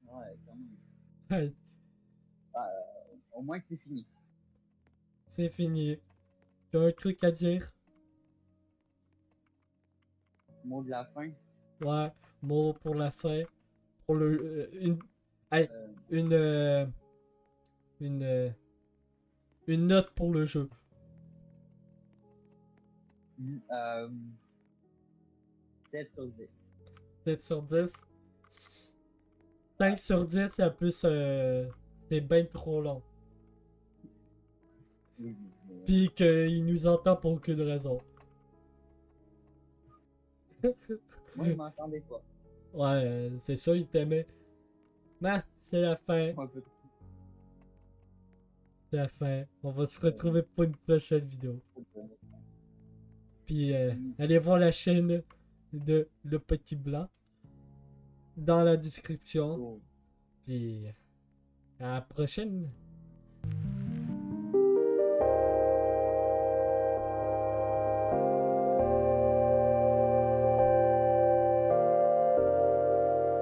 Ouais, quand même. Ouais, Au moins c'est fini. c'est fini. Tu as un truc à dire? Mot de la fin. Ouais, mot pour la fin. Pour le. Hey, Euh, une note pour le jeu. 7 sur 10. 7 sur 10. 5 sur 10, et en plus, c'est bien trop long. Oui. Puis qu'il nous entend pour aucune raison. Moi, je m'entendais pas. Ouais, c'est ça, il t'aimait. Mais c'est la fin. Un peu. C'est la fin. On va se retrouver pour une prochaine vidéo. Puis allez voir la chaîne de Le Petit Blanc dans la description. Oh. Puis à la prochaine.